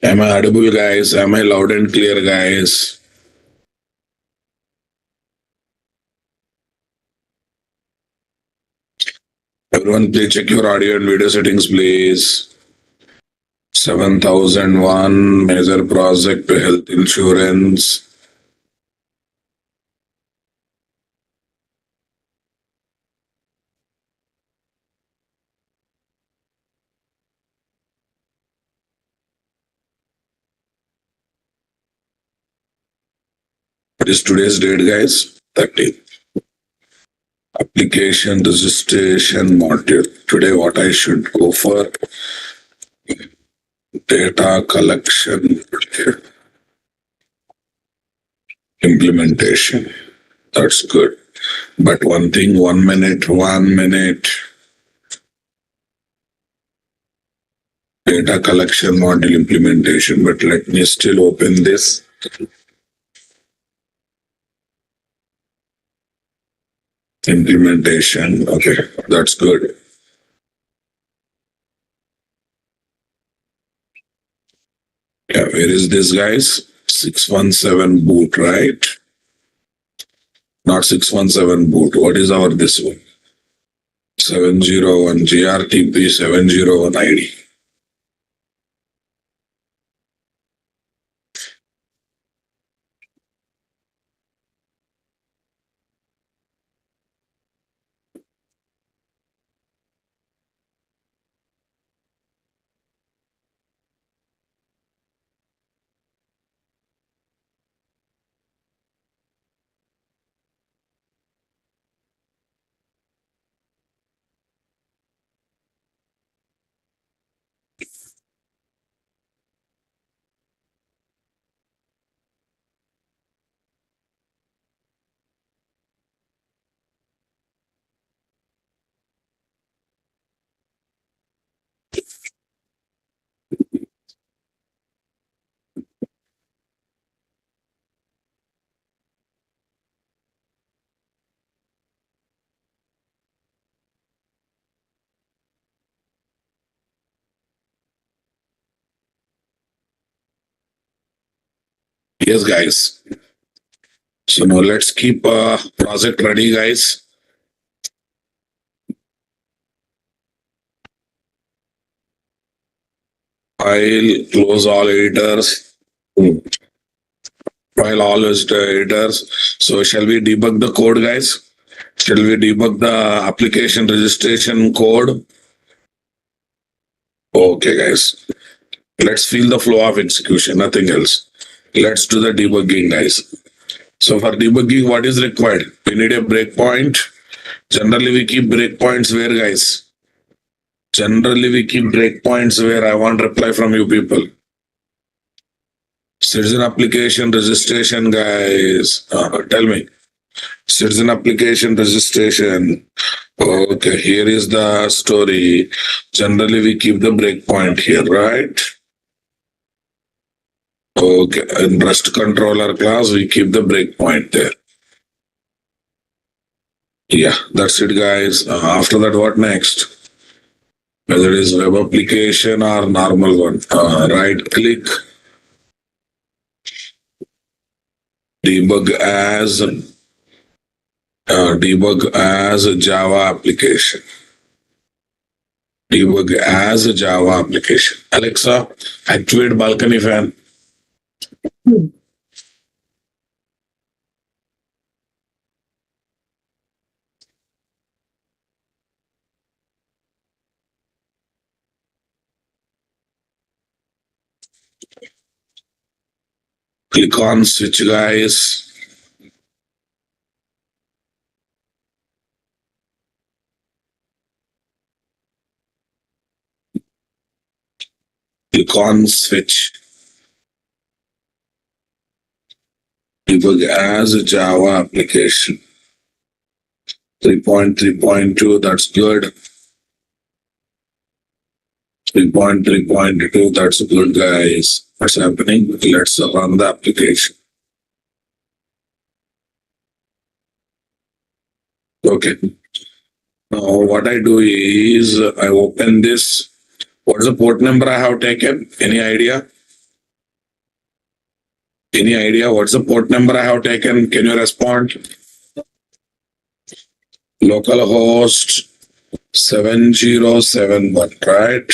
Am I audible, guys? Am I loud and clear, guys? Everyone, please check your audio and video settings, please. 7001 major project health insurance. What is today's date, guys? 30th. Application registration module. Today, what I should go for? Data collection implementation. That's good. But one thing, 1 minute. Data collection module implementation. But let me still open this. Implementation. Okay, that's good. Yeah, where is this, guys? 617 boot, right? Not 617 boot. What is our this one? 701 JRTP 701 ID. Yes, guys. So now let's keep a project ready, guys. File, close all editors. File all editors. So shall we debug the code, guys? Shall we debug the application registration code? Okay, guys. Let's feel the flow of execution, nothing else. Let's do the debugging, guys. So for debugging, what is required? We need a breakpoint. Generally, we keep breakpoints where, guys? Generally, we keep breakpoints where. I want reply from you people. Citizen application registration, guys. Tell me. Citizen application registration. Okay, here is the story. Generally, we keep the breakpoint here, right? Okay, in Rust controller class, we keep the breakpoint there. Yeah, that's it, guys. After that, what next? Whether it is web application or normal one, right click, debug as a Java application. Debug as a Java application. Alexa, activate balcony fan. Click on switch, guys. Click on switch. Debug as a Java application. 3.3.2, that's good. 3.3.2, that's good, guys. What's happening? Let's run the application. Okay. Now, what I do is I open this. What is the port number I have taken? Any idea? Any idea what's the port number I have taken? Can you respond? Localhost 7071, right?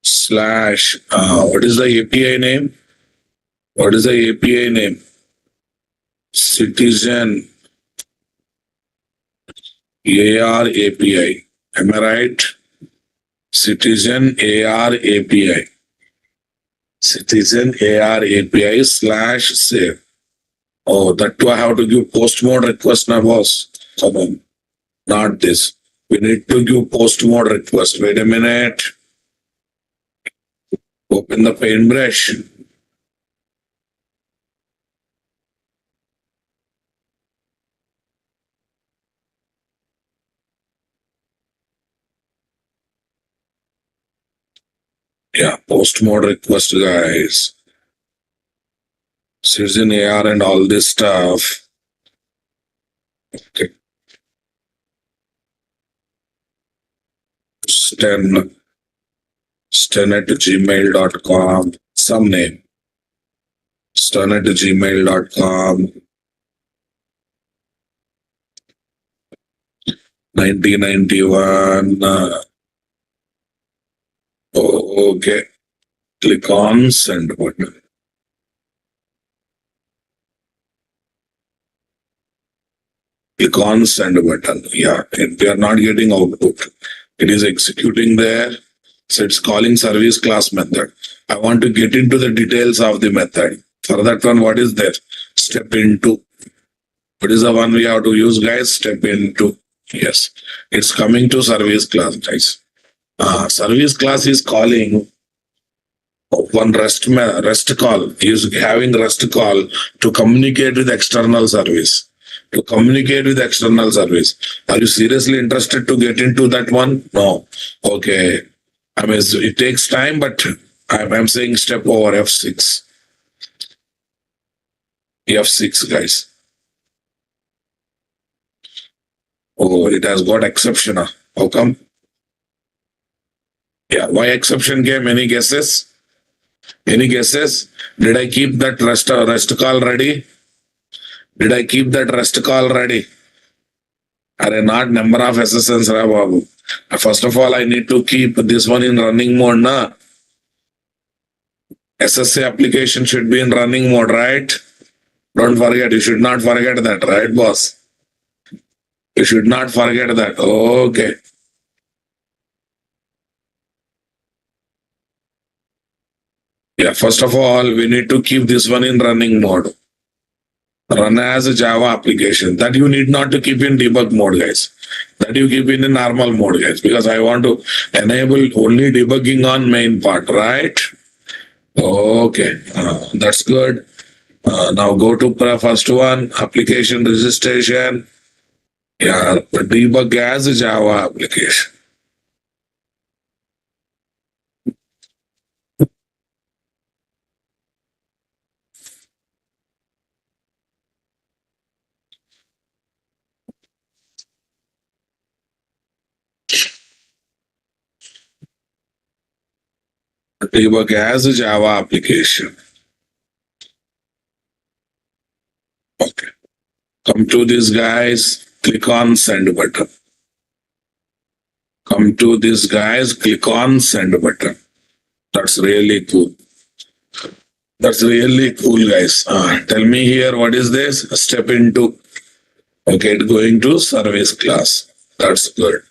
Slash, what is the API name? What is the API name? Citizen AR API. Am I right? Citizen AR API. Citizen AR API slash save. Oh, that too I have to give post mode request now, boss. Come on. Not this. We need to give post mode request. Wait a minute. Open the paintbrush. Yeah, post mode request, guys. Citizen AR and all this stuff. Okay. Sten at gmail.com. Some name. Sten at gmail.com. 1991. Okay. Click on send button. Click on send button. Yeah, we are not getting output. It is executing there. So it's calling service class method. I want to get into the details of the method. For that one, what is there? Step into. What is the one we have to use, guys? Step into. Yes, it's coming to service class, guys. Service class is calling one rest call. Is having rest call to communicate with external service. To communicate with external service. Are you seriously interested to get into that one? No. Okay. I mean, it takes time, but I'm saying step over F6. F6, guys. Oh, it has got exception. How come? Yeah, why exception came? Any guesses? Any guesses? Did I keep that rest call ready? Did I keep that rest call ready? Are not number of SSNs, Babu. First of all, I need to keep this one in running mode, na? SSA application should be in running mode, right? Don't forget, you should not forget that, right, boss? You should not forget that. Okay. Yeah, first of all, we need to keep this one in running mode. Run as a Java application. That you need not to keep in debug mode, guys. That you keep in normal mode, guys, because I want to enable only debugging on main part, right? Okay, that's good. Now go to first one, application registration. Yeah, debug as a Java application. Debug as a Java application. Okay. Come to this, guys. Click on send button. Come to this, guys. Click on send button. That's really cool. That's really cool, guys. Tell me here, what is this? Step into. Okay, going to service class. That's good.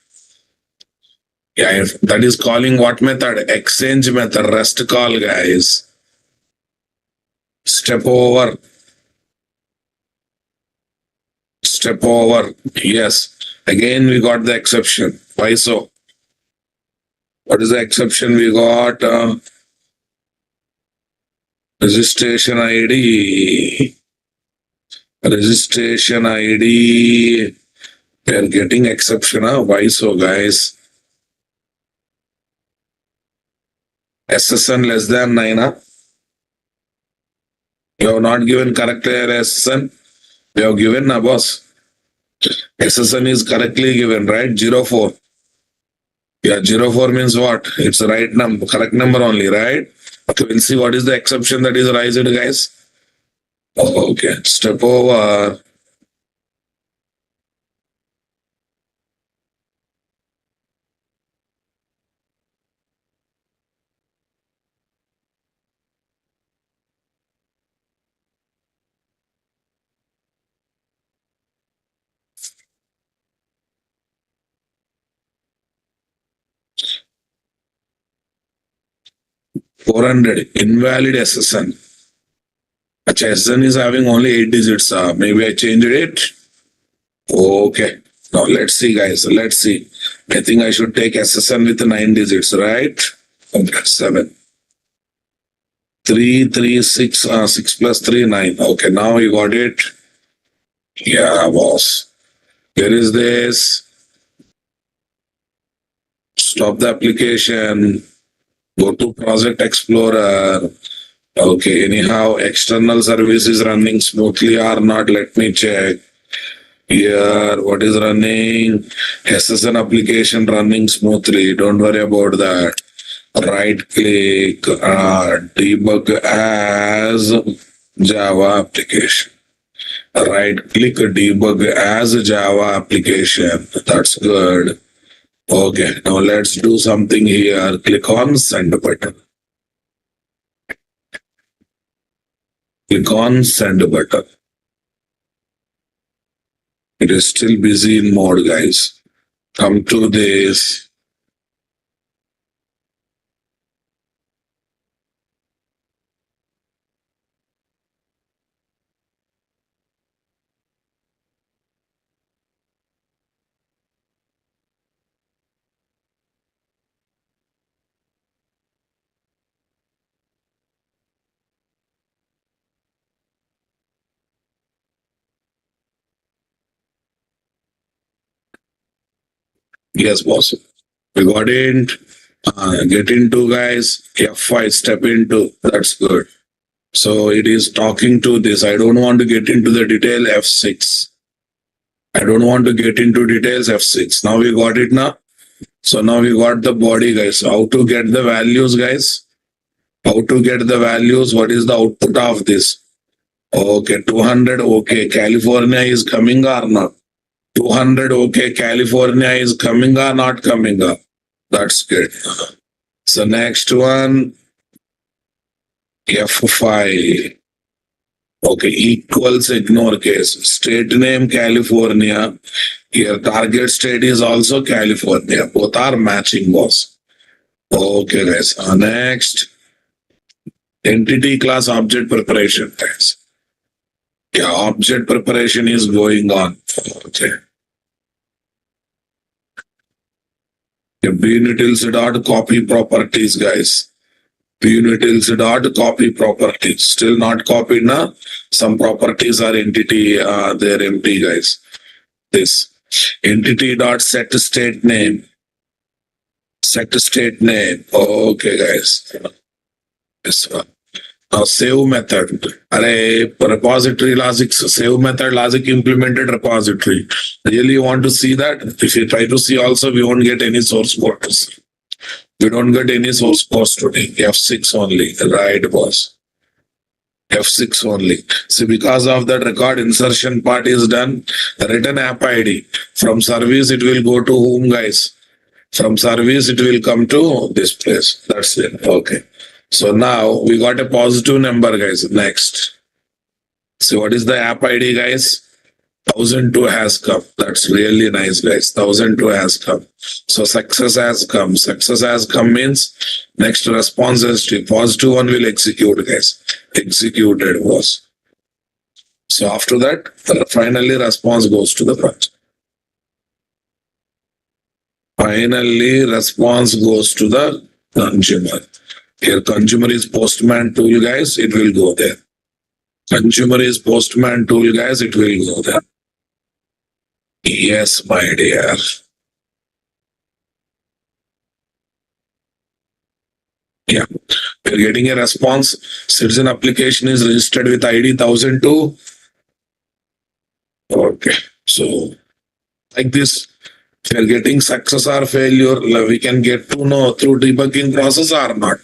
Yeah, that is calling what method? Exchange method, rest call, guys. Step over. Step over. Yes. Again, we got the exception. Why so? What is the exception we got? Registration ID. Registration ID. We are getting exception. Why so, guys? SSN less than 9. You have not given correct SSN. You have given, boss. SSN is correctly given, right? 04. Yeah, 04 means what? It's the right number, correct number only, right? Okay, we'll see what is the exception that is raised, guys. Okay, step over. $400 invalid SSN. Achha, SSN is having only 8 digits. Maybe I changed it. Okay. Now let's see, guys. Let's see. I think I should take SSN with 9 digits, right? Okay, 7. 3, 3, 6, 6 plus 3, 9. Okay, now you got it. Yeah, boss. Here is this. Stop the application. Go to Project Explorer. Okay, anyhow, external service is running smoothly or not. Let me check. Here, what is running? SSN application running smoothly. Don't worry about that. Right click, debug as Java application. Right click, debug as Java application. That's good. Okay, now let's do something here. Click on send button. Click on send button. It is still busy in mode, guys. Come to this. Yes, boss. We got it. Get into, guys. F5, step into. That's good. So it is talking to this. I don't want to get into the detail. F6. I don't want to get into details. F6. Now we got it now. So now we got the body, guys. How to get the values, guys? How to get the values? What is the output of this? Okay, 200. Okay, California is coming or not? 200. Okay, California is coming or not coming up? That's good. So next one, F5. Okay, equals ignore case. State name California. Here target state is also California. Both are matching, boss. Okay, guys. Next, entity class object preparation, guys. Yeah, object preparation is going on. Okay. Unitils dot copy properties, guys. Unitils dot copy properties. Still not copied now. Some properties are entity, they're empty, guys. This entity dot set state name. Set state name. Okay, guys. This one. Now save method. Array repository logic, save method logic implemented repository. Really you want to see that? If you try to see also, we won't get any source code to see. We don't get any source code today. F6 only. Right, boss. F6 only. See, because of that record insertion part is done, the return app ID. From service, it will go to whom, guys? From service, it will come to this place. That's it. Okay. So now we got a positive number, guys. Next. So what is the app ID, guys? 1002 has come. That's really nice, guys. 1002 has come. So success has come. Success has come means next response is positive one will execute, guys. Executed was. So after that, finally response goes to the project. Finally, response goes to the consumer. Here, consumer is postman tool, guys. It will go there. Consumer is postman tool, guys. It will go there. Yes, my dear. Yeah, we're getting a response. Citizen application is registered with ID 1002. Okay, so like this, if you're getting success or failure, we can get to know through debugging process or not.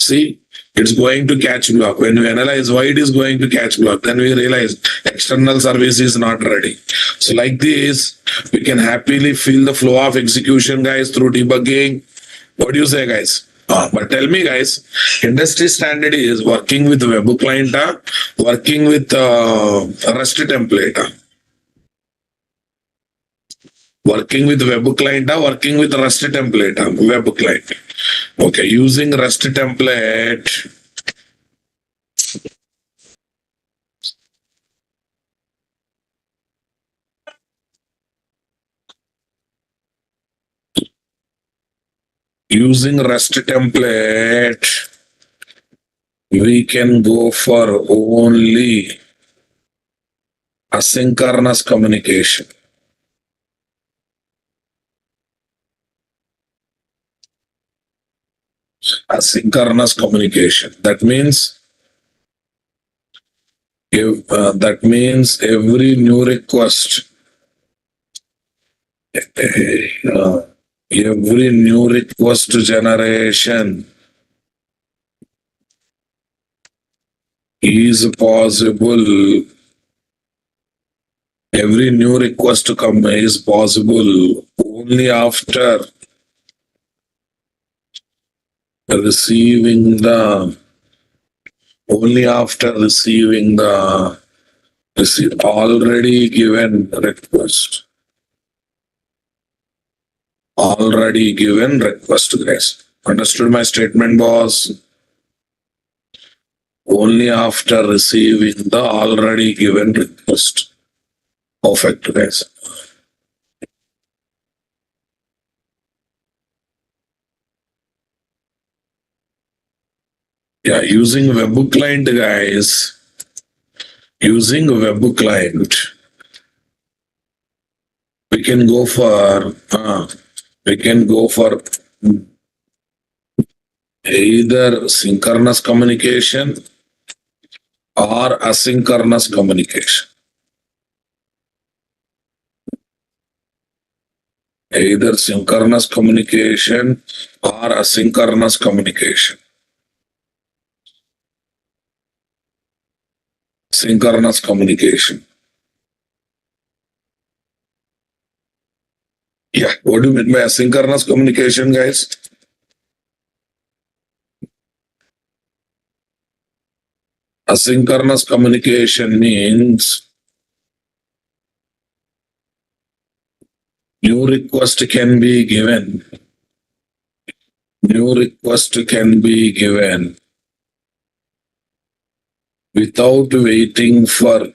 See, it's going to catch block. When we analyze why it is going to catch block, then we realize external service is not ready. So like this, we can happily feel the flow of execution, guys, through debugging. What do you say, guys? But tell me, guys, industry standard is working with web client, working with REST template. Working with web client, working with REST template, web client. Okay, using REST template. Using REST template, we can go for only asynchronous communication. Asynchronous communication. That means every new request, every new request generation is possible. Every new request to come is possible only after receiving the already given request. Already given request, guys. Understood my statement, boss? Only after receiving the already given request. Perfect, guys. Yeah, using web client, guys. Using web client, we can go for either synchronous communication or asynchronous communication. Either synchronous communication or asynchronous communication. Synchronous communication. Yeah, what do you mean by asynchronous communication, guys? Asynchronous communication means new request can be given. New request can be given without waiting for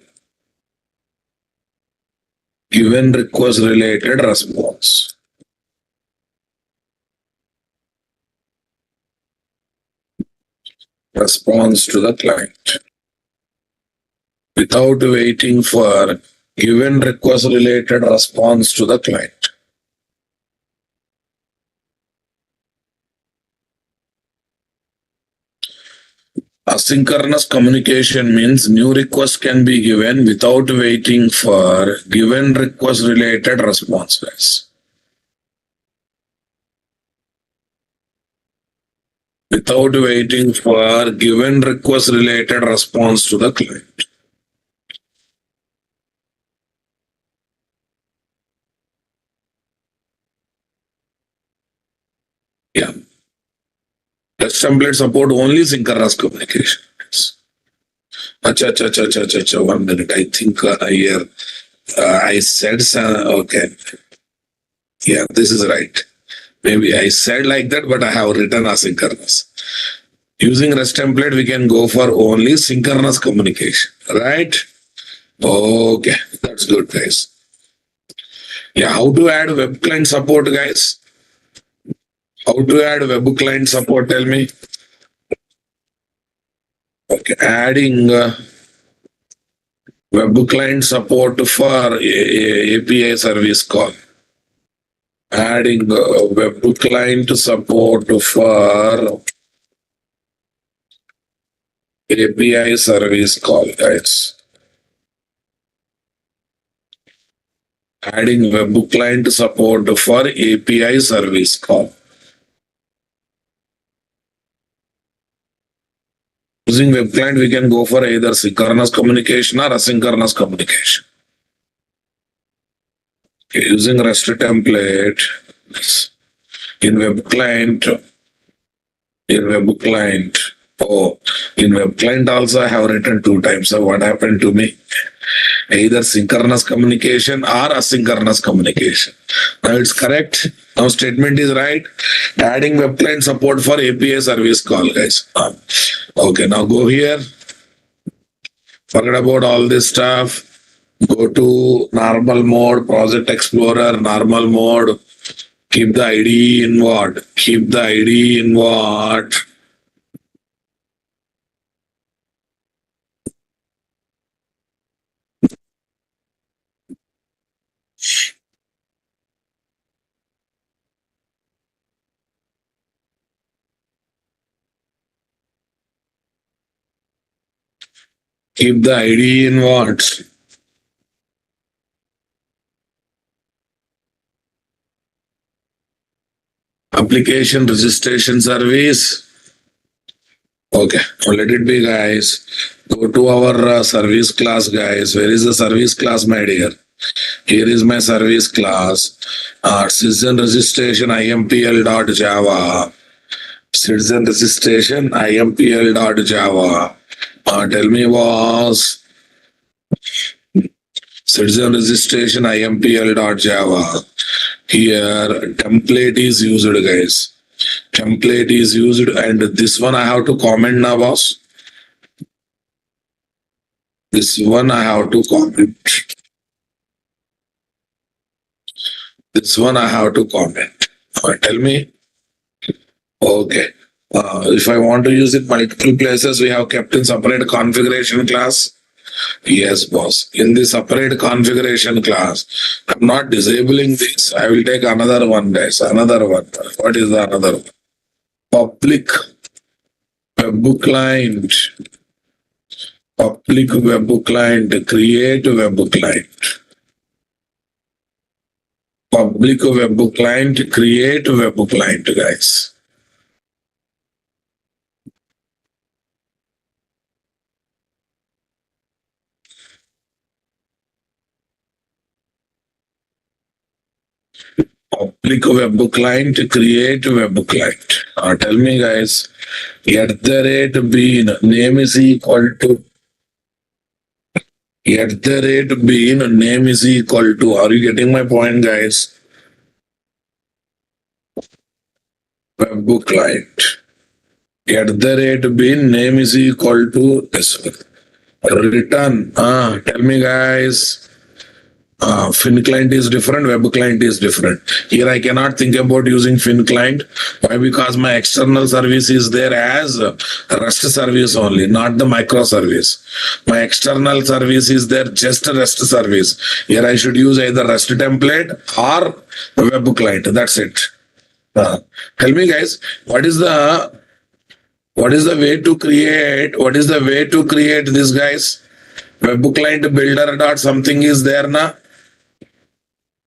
given request related response. Response to the client. Without waiting for given request related response to the client. Asynchronous communication means new request can be given without waiting for given request related responses. Without waiting for given request related response to the client. Yeah. Test template support only synchronous communication. Acha, 1 minute. I think here I said, okay. Yeah, this is right. Maybe I said like that, but I have written asynchronous. Using REST template, we can go for only synchronous communication, right? Okay, that's good, guys. Yeah, how to add web client support, guys? How to add web client support? Tell me. Okay, adding web client support for API service call. Adding web client support for API service call, guys. Adding web client support for API service call. Using web client, we can go for either synchronous communication or asynchronous communication. Okay, using REST template in web client, in web client also I have written 2 times. So what happened to me? Either synchronous communication or asynchronous communication. Now it's correct. Now statement is right. Adding web client support for API service call, guys. Okay, now go here. Forget about all this stuff. Go to normal mode, project explorer, normal mode. Keep the ID in what? Keep the ID in what? Keep the ID in what? Application registration service. Okay, now let it be, guys. Go to our service class, guys. Where is the service class, my dear? Here is my service class. Citizen registration impl.java. Citizen registration impl.java. Tell me, boss. Citizen registration impl.java. Here, template is used, guys. Template is used, and this one I have to comment now, boss. This one I have to comment. This one I have to comment. Tell me. Okay. If I want to use it multiple places, we have kept in separate configuration class. Yes, boss. In the separate configuration class, I'm not disabling this. I will take another one, guys. Another one. What is the another one? Public web client. Public web client. Create web client. Public web client. Create web client, guys. Public web client, create web client. Tell me, guys, at the rate bean name is equal to name is equal to. Are you getting my point, guys? Web client. At the rate bean name is equal to this one. Return. Tell me, guys. Fin client is different, web client is different. Here I cannot think about using fin client. Why? Because my external service is there as REST service only, not the microservice. My external service is there just a REST service. Here I should use either REST template or web client. That's it. Tell me, guys, what is the way to create this, guys? Web client builder dot something is there na.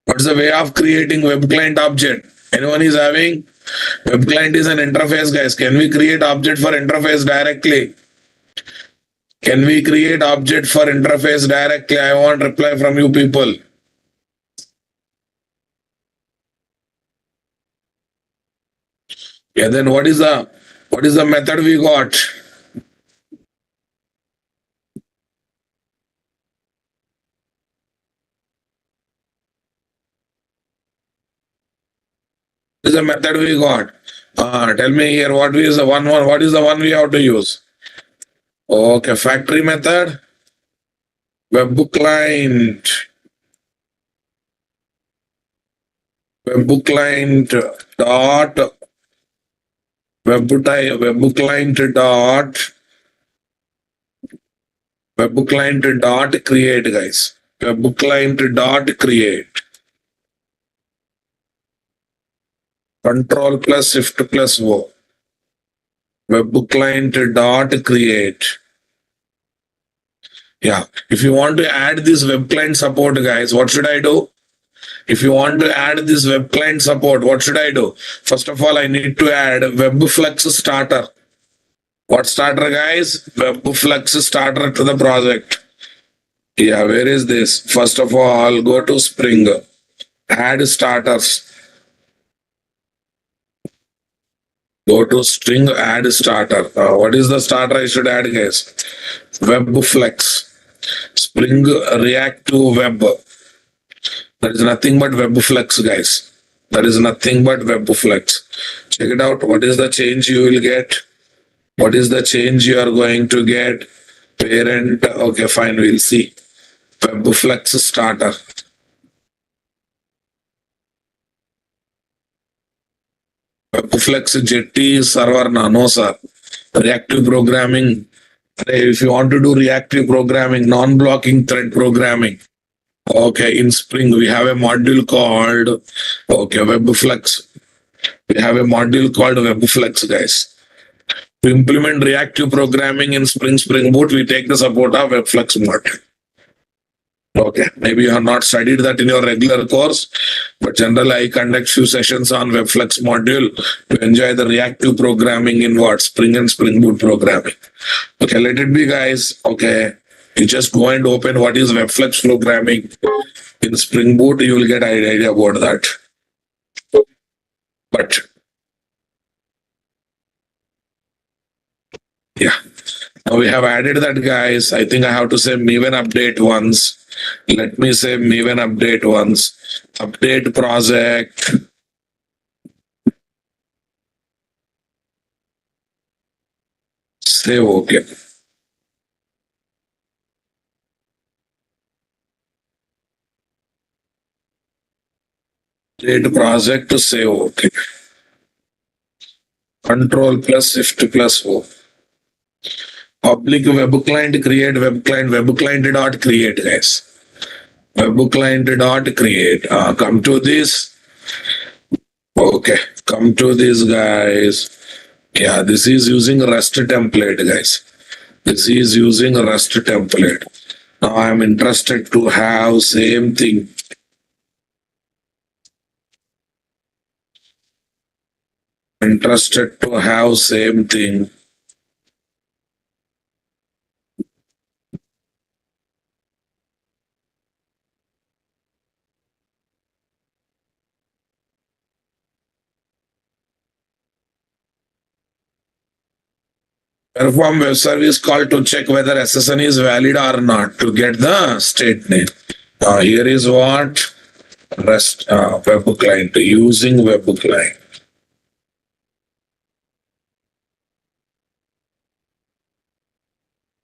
What's the way of creating web client object? Anyone is having? Web client is an interface, guys. Can we create object for interface directly? Can we create object for interface directly? I want reply from you people. Yeah, then what is the method we got? What is the method we got? Tell me here, what is the one we have to use? Okay, factory method, web client dot web client dot create, guys. Web client dot create. Control plus shift plus O. Web client dot create. Yeah. If you want to add this web client support, guys, what should I do? If you want to add this web client support, what should I do? First of all, I need to add web flux starter. What starter, guys? Webflux starter to the project. Yeah, where is this? First of all, go to Spring, add starters. Go to string, add starter. What is the starter I should add, guys? Webflex. Spring React to Web. That is nothing but Webflex, guys. That is nothing but Webflex. Check it out. What is the change you will get? What is the change you are going to get? Parent. Okay, fine. We'll see. Webflex starter. Webflex Jetty server. No, sir. Reactive programming. If you want to do reactive programming, non-blocking thread programming, okay, in Spring, we have a module called, okay, Webflex. We have a module called Webflex, guys. To implement reactive programming in Spring Boot, we take the support of Webflex module. Okay, maybe you have not studied that in your regular course, but generally I conduct few sessions on Webflex module to enjoy the reactive programming in what? Spring and Spring Boot programming. Okay, let it be, guys. Okay, you just go and open what is Webflex programming in Spring Boot. You will get an idea about that. But yeah, now we have added that, guys. I think I have to say Maven update once. Let me say Maven update once. Update project. Save okay. Update project to save okay. Control plus Shift plus O. Public web client create web client dot create, guys. Web client dot create. Come to this. Okay, come to this, guys. Yeah, this is using Rust template, guys. This is using Rust template. Now I'm interested to have same thing. Interested to have same thing. Perform web service call to check whether SSN is valid or not to get the state name. Here is what REST web client using web client.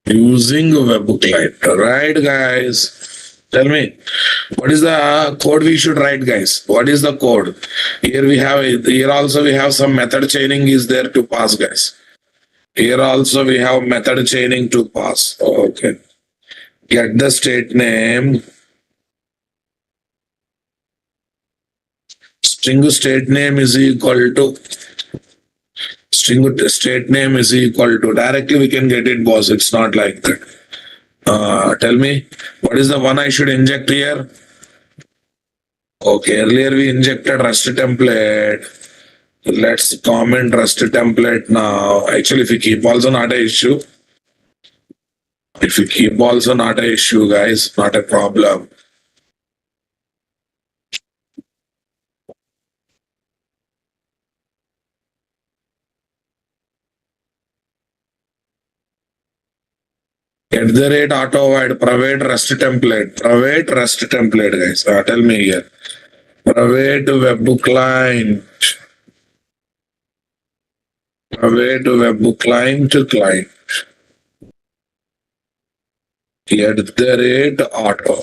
Using web client, right, guys? Tell me, what is the code we should write, guys? What is the code? Here also we have some method chaining is there to pass, guys. Here also we have method chaining to pass. Okay. Get the state name. String state name is equal to state name is equal to directly we can get it, boss. It's not like that. Tell me, what is the one I should inject here? Okay, earlier we injected Rust template. Let's comment Rust template now. Actually, if we keep also not an issue. If we keep also not an issue, guys, not a problem. At the rate auto void private Rust template. Private Rust template, guys. Tell me here. Private web client. Private web client to client. At the rate auto.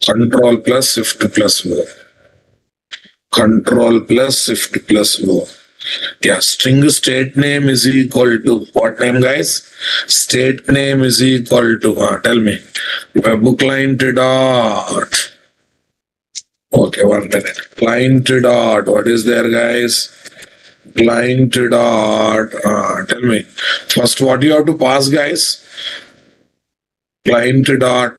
Control plus Shift plus O. Control plus Shift plus O. Yeah, string state name is equal to what name, guys? State name is equal to, tell me, web client dot. Okay, 1 minute. Client dot, what is there, guys? Client dot, tell me. First, what you have to pass, guys? Client dot.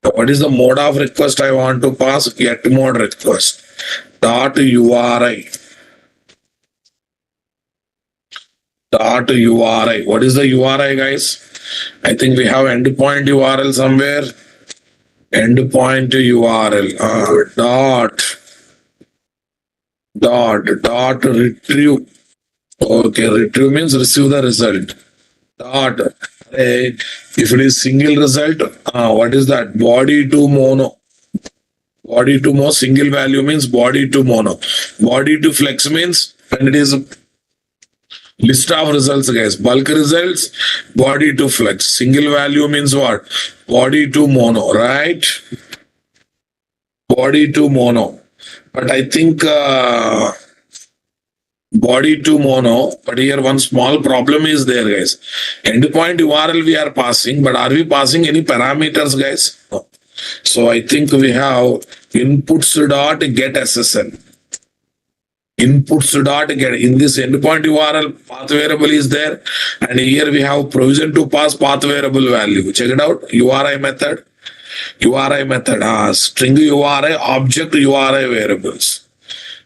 What is the mode of request I want to pass? Get mode request. Dot URI. dot URI. What is the URI, guys? I think we have endpoint URL somewhere. Endpoint URL. Dot retrieve. Okay, retrieve means receive the result. Dot. If it is single result, what is that? Body to mono. Body to mono, single value means body to mono. Body to flex means when it is list of results, guys. Bulk results, body to flex. Single value means what? Body to mono, right? Body to mono. But I think body to mono, but here one small problem is there, guys. Endpoint URL we are passing, but are we passing any parameters, guys? No. So I think we have inputs dot get SSN. Inputs dot get in this endpoint URL path variable is there, and here we have provision to pass path variable value. Check it out. URI method, string URI, object URI variables.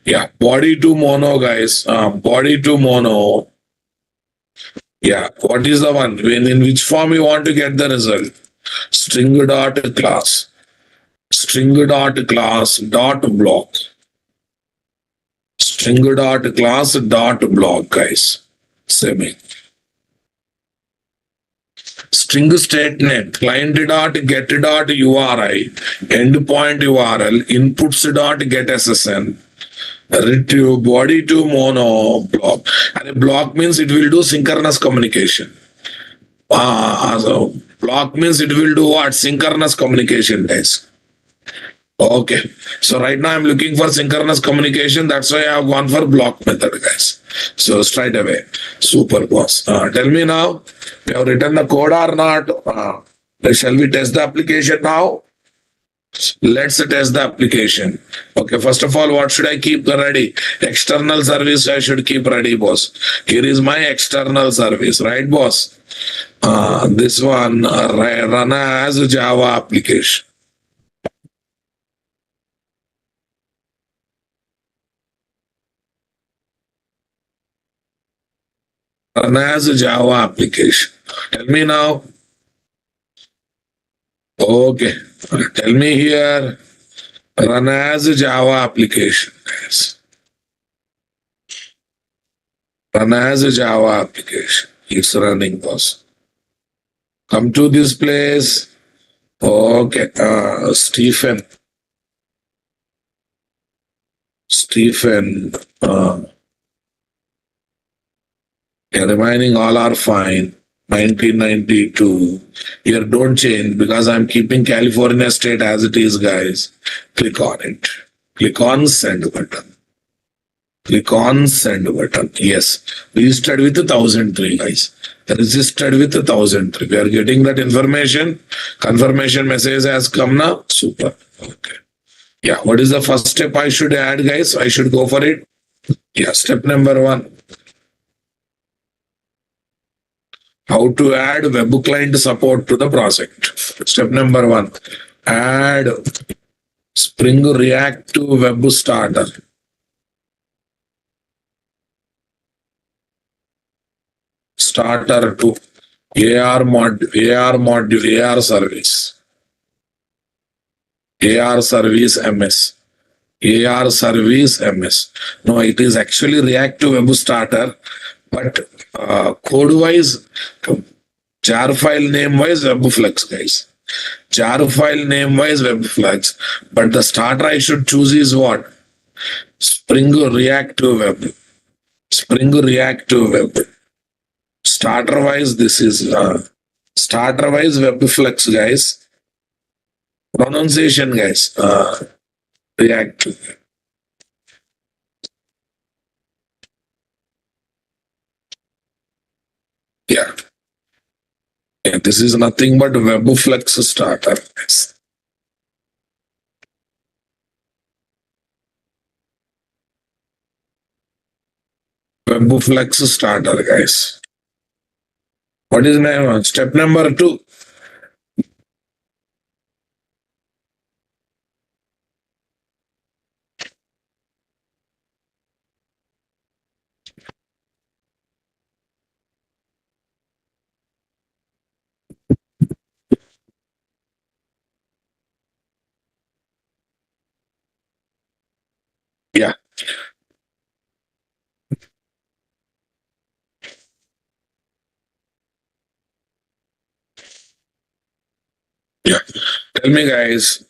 Yeah, body to mono, guys. Body to mono. Yeah, what is the one? When in which form you want to get the result? String dot class. String dot class dot block. String dot class dot block, guys. Semi. String state name. Client dot get dot URI. Endpoint URL. Inputs dot get SSN. Retrieve body to mono block. And a block means it will do synchronous communication. So block means it will do what? Synchronous communication, guys. Okay. So right now I'm looking for synchronous communication. That's why I have gone for block method, guys. So straight away. Super, boss. Tell me now, we have written the code or not? Shall we test the application now? Let's test the application. Okay, first of all, what should I keep ready? External service I should keep ready, boss. Here is my external service, right, boss? This one run as a Java application. Run as a Java application. Tell me now. Okay, tell me here. Run as a Java application. Yes. Run as a Java application. It's running, boss. Come to this place. Okay, Stephen, remaining all are fine. 1992. Here, don't change because I'm keeping California state as it is, guys. Click on it. Click on send button. Click on send button. Yes, registered with 1003, guys. Registered with 1003. We are getting that information. Confirmation message has come now. Super. Okay. Yeah, what is the first step I should add, guys? I should go for it. Yeah, step number 1. How to add web client support to the project. Step number 1. Add Spring React to Web Starter. Starter to AR module, AR service. AR service MS. AR service MS. No, it is actually React to Web Starter, but code wise, jar file name wise WebFlex, guys. Jar file name wise WebFlex, but the starter I should choose is what? Spring React to Web. Spring React to Web. Starter wise, this is starter wise WebFlex, guys. Pronunciation, guys. React to Web. Yeah. Yeah, this is nothing but WebFlex starter. Yes. WebFlex starter, guys. What is name? Step number 2. Tell me, guys.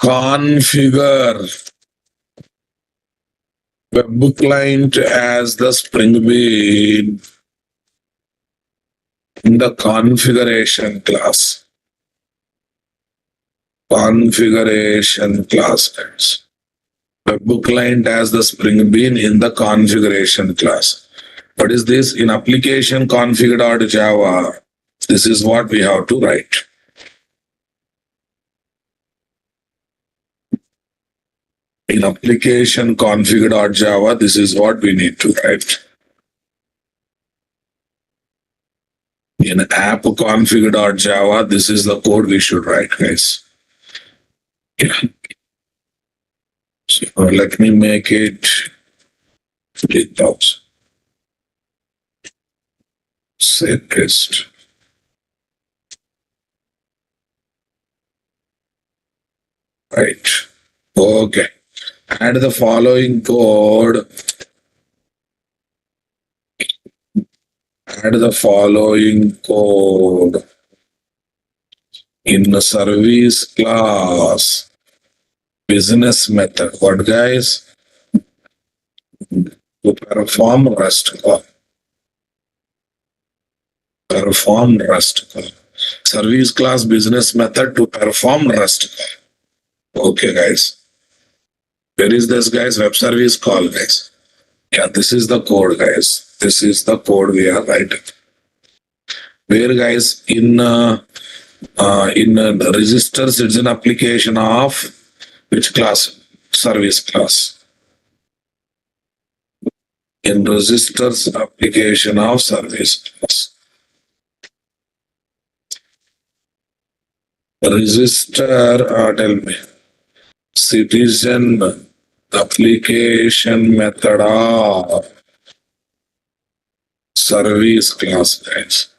Configure webbook client as the Spring Bean in the configuration class. Configuration class, guys. Webbook client as the Spring Bean in the configuration class. What is this? In application config.java, this is what we have to write. In application config.java, this is what we need to write. In app config.java, this is the code we should write, guys. Yeah. So let me make it 3,000. Say test. Right. Okay. Add the following code. Add the following code in the service class business method. What, guys? To perform REST call. Perform REST call. Service class business method to perform REST call. Okay, guys. Where is this, guys? Web service call, guys. Yeah, this is the code, guys. This is the code we are writing. Where, guys, in the registers, it's an application of which class? Service class. In registers, application of service class. Register, tell me. Citizen application method of service class, guys.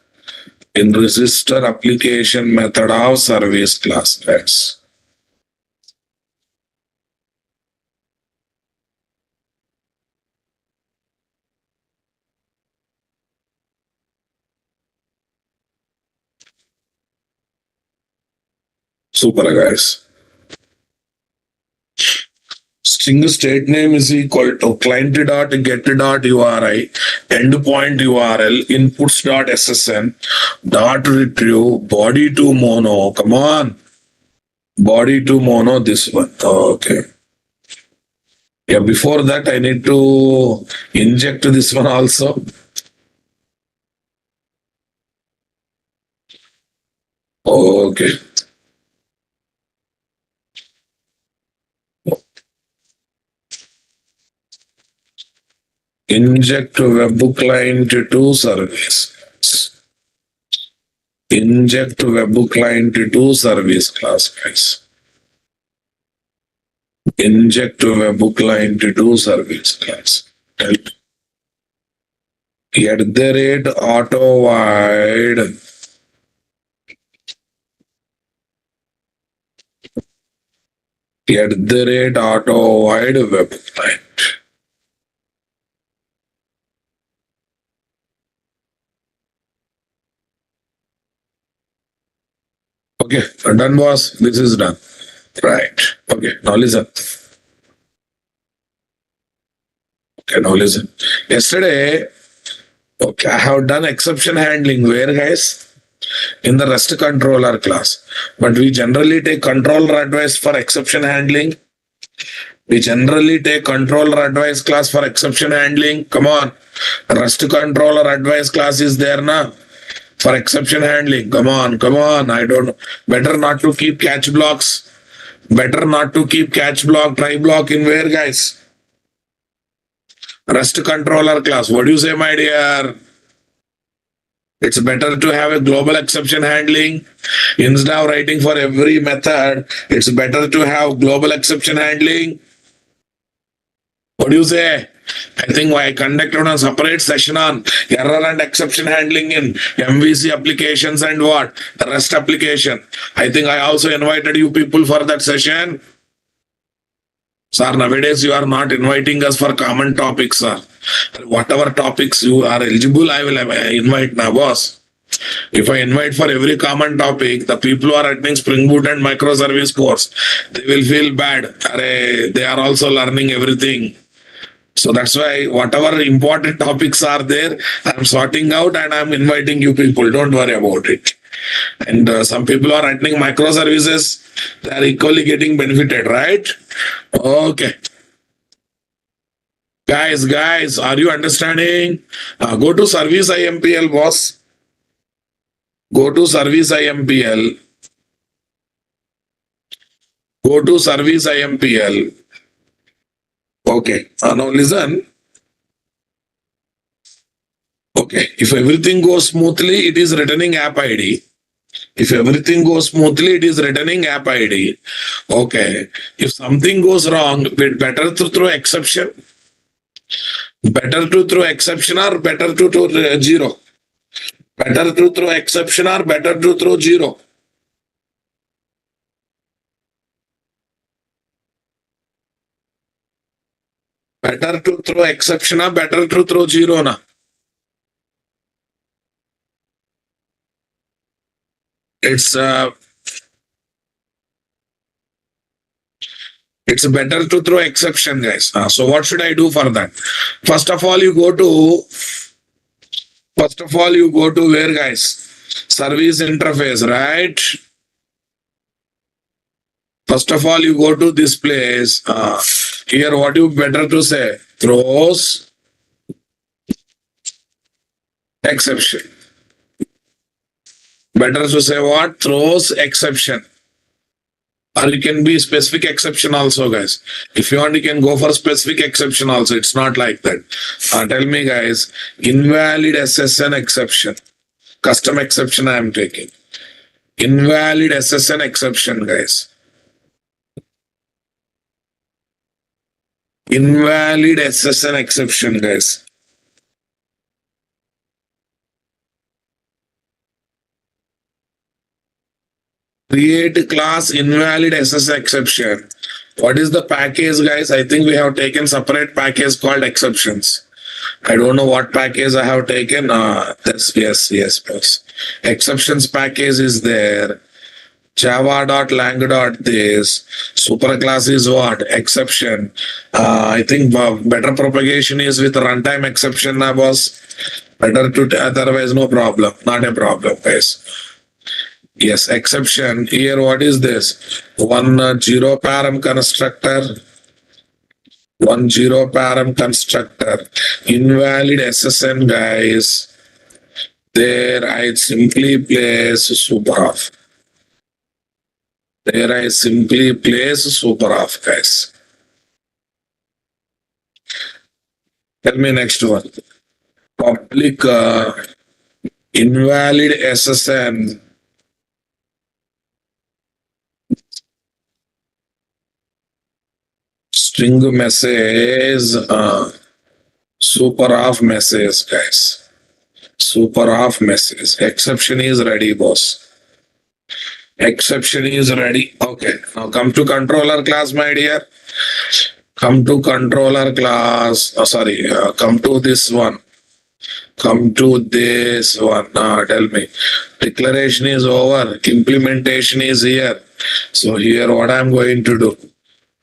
In register application method of service class, guys. Super, guys. String state name is equal to client.get.uri, endpoint URL, inputs.ssn, dot retrieve, body to mono. Come on. Body to mono, this one. Okay. Yeah, before that, I need to inject this one also. Okay. Inject webbook client to service. Inject webbook client to service class, guys. Inject webbook client to service class. At the rate auto wide. At the rate auto wide web client. Okay, done, boss. This is done. Right. Okay, now listen. Okay, now listen. Yesterday, okay, I have done exception handling. Where, guys? In the REST controller class. But we generally take controller advice for exception handling. We generally take controller advice class for exception handling. Come on. REST controller advice class is there now. For exception handling. Come on, come on. I don't know. Better not to keep catch blocks. Better not to keep catch block, try block in where, guys? REST controller class. What do you say, my dear? It's better to have a global exception handling. Instead of writing for every method, it's better to have global exception handling. What do you say? I think I conducted a separate session on error and exception handling in MVC applications and what? The REST application. I think I also invited you people for that session. Sir, nowadays you are not inviting us for common topics, sir. Whatever topics you are eligible, I will invite now, boss. If I invite for every common topic, the people who are attending Spring Boot and microservice course, they will feel bad. They are also learning everything. So that's why whatever important topics are there, I'm sorting out and I'm inviting you people. Don't worry about it. And some people are attending microservices, they are equally getting benefited, right? Okay. Guys, are you understanding? Go to service IMPL, boss. Go to service IMPL. Go to service IMPL. Okay. Now listen. Okay. If everything goes smoothly, it is returning app ID. If everything goes smoothly, it is returning app ID. Okay. If something goes wrong, better to throw exception. Better to throw exception or better to throw zero. Better to throw exception or better to throw zero. Better to throw exception or better to throw zero na. It's better to throw exception, guys. So what should I do for that? First of all, you go to where, guys? Service interface, right? First of all, you go to this place. Here, what you better to say? Throws exception. Better to say what? Throws exception. Or you can be specific exception also, guys. If you want, you can go for specific exception also. It's not like that. Tell me, guys, invalid SSN exception. Custom exception I am taking. Invalid SSN exception, guys. Invalid SSN exception, guys. Create class invalid SS exception. What is the package, guys? I think we have taken separate package called exceptions. I don't know what package I have taken. Yes. Exceptions package is there. Java.lang.this. Superclass is what? Exception. I think better propagation is with runtime exception, boss. Better to otherwise no problem. Not a problem, guys. Yes, exception. Here, what is this? One zero param constructor. One zero param constructor. Invalid SSN, guys. There I simply place superoff. There I simply place superoff, guys. Tell me next one. Public invalid SSN. String message, super off message, guys. Super off message. Exception is ready, boss. Exception is ready. Okay. Now come to controller class, my dear. Come to controller class. Come to this one. Come to this one. Tell me. Declaration is over. Implementation is here. So here what I'm going to do.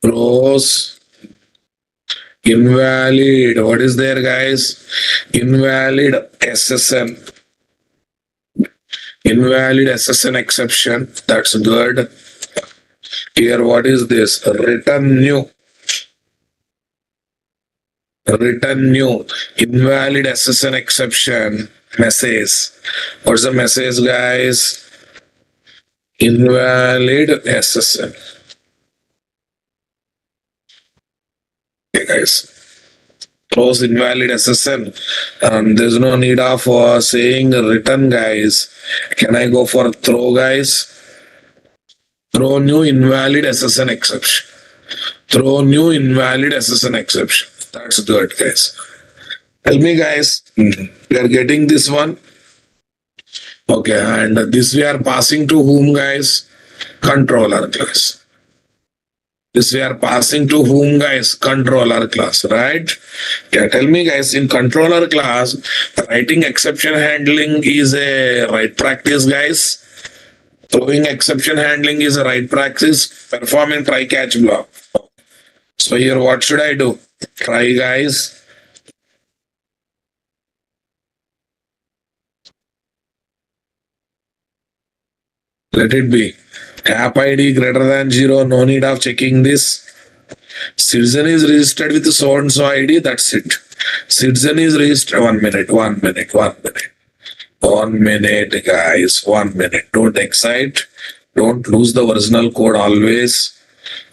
Throws invalid. What is there, guys? Invalid SSN. Invalid SSN exception. That's good. Here, what is this? Return new. Return new. Invalid SSN exception. Message. What's the message, guys? Invalid SSN. Okay, guys. Throws invalid SSN. There's no need of saying return, guys. Can I go for throw, guys? Throw new invalid SSN exception. Throw new invalid SSN exception. That's good, guys. Tell me, guys, we are getting this one. Okay, and this we are passing to whom, guys? Controller class. This we are passing to whom, guys? Controller class, right? Yeah, tell me, guys, in controller class, writing exception handling is a right practice, guys. Throwing exception handling is a right practice. Performing try catch block. So here, what should I do? Try, guys. Let it be. App ID greater than 0. No need of checking this. Citizen is registered with so and so ID. That's it. Citizen is registered. 1 minute. 1 minute. 1 minute. 1 minute, guys. 1 minute. Don't excite. Don't lose the original code always.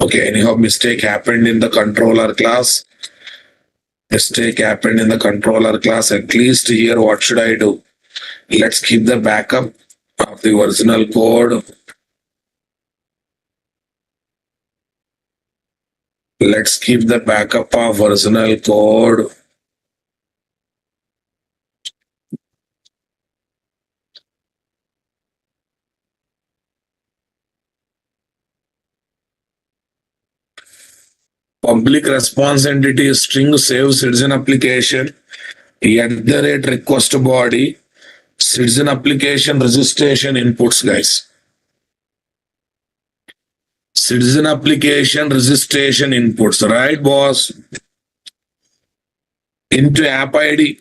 Okay, anyhow, mistake happened in the controller class. Mistake happened in the controller class. At least here, what should I do? Let's keep the backup of the original code. Let's keep the backup of original code. Public response entity string save citizen application at the rate request body citizen application registration inputs, guys. Citizen application registration inputs, right, boss? Into app ID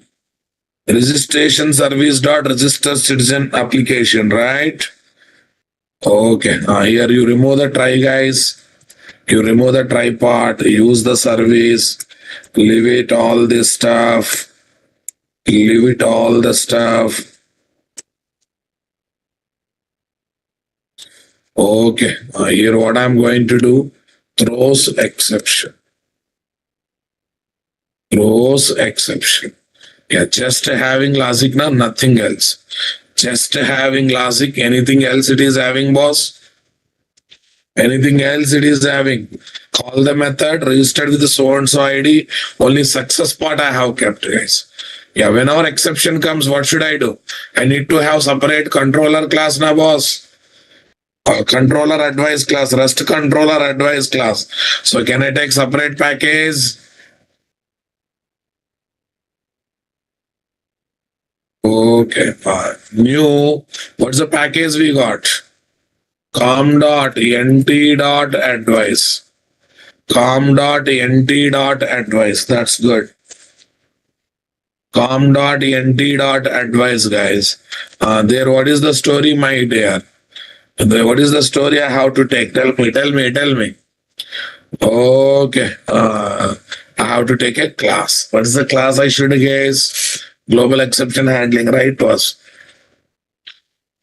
registration service dot register citizen application, right? Okay. Here you remove the try, guys. You remove the try part, use the service, leave it all this stuff, leave it all the stuff. Okay, here what I'm going to do, throws exception. Throws exception. Yeah, just having logic now, nothing else. Just having logic, anything else it is having, boss? Anything else it is having? Call the method, registered with the so-and-so ID. Only success part I have kept, guys. Yeah, whenever exception comes, what should I do? I need to have separate controller class now, boss. Controller advice class, rest controller advice class. So can I take separate package? Okay, new. What's the package we got? com.nt.advice. com.nt.advice. That's good. com.nt.advice, guys. There, what is the story, my dear? What is the story I have to take? Tell me, tell me, tell me. Okay. I have to take a class. What is the class I should guess? Global exception handling, right? Was.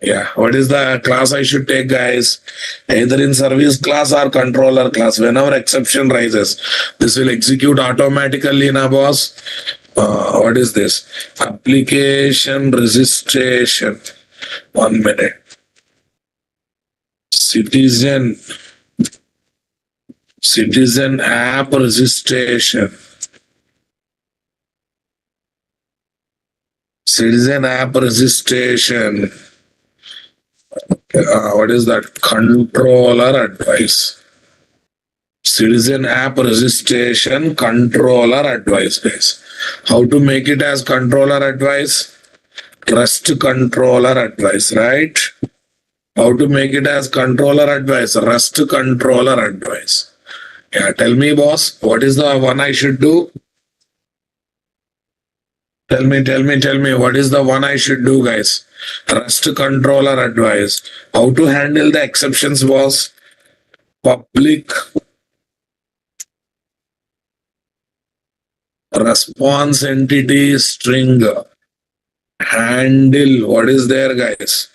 Yeah. What is the class I should take, guys? Either in service class or controller class. Whenever exception rises, this will execute automatically in a boss. What is this? Application registration. 1 minute. Citizen app registration. Citizen app registration. What is that? Controller advice. Citizen app registration controller advice, guys. How to make it as controller advice? Trust controller advice, right? How to make it as controller advice? Rust controller advice. Yeah, tell me, boss, what is the one I should do? Tell me, what is the one I should do, guys? Rust controller advice. How to handle the exceptions, boss? Public response entity string handle. What is there, guys?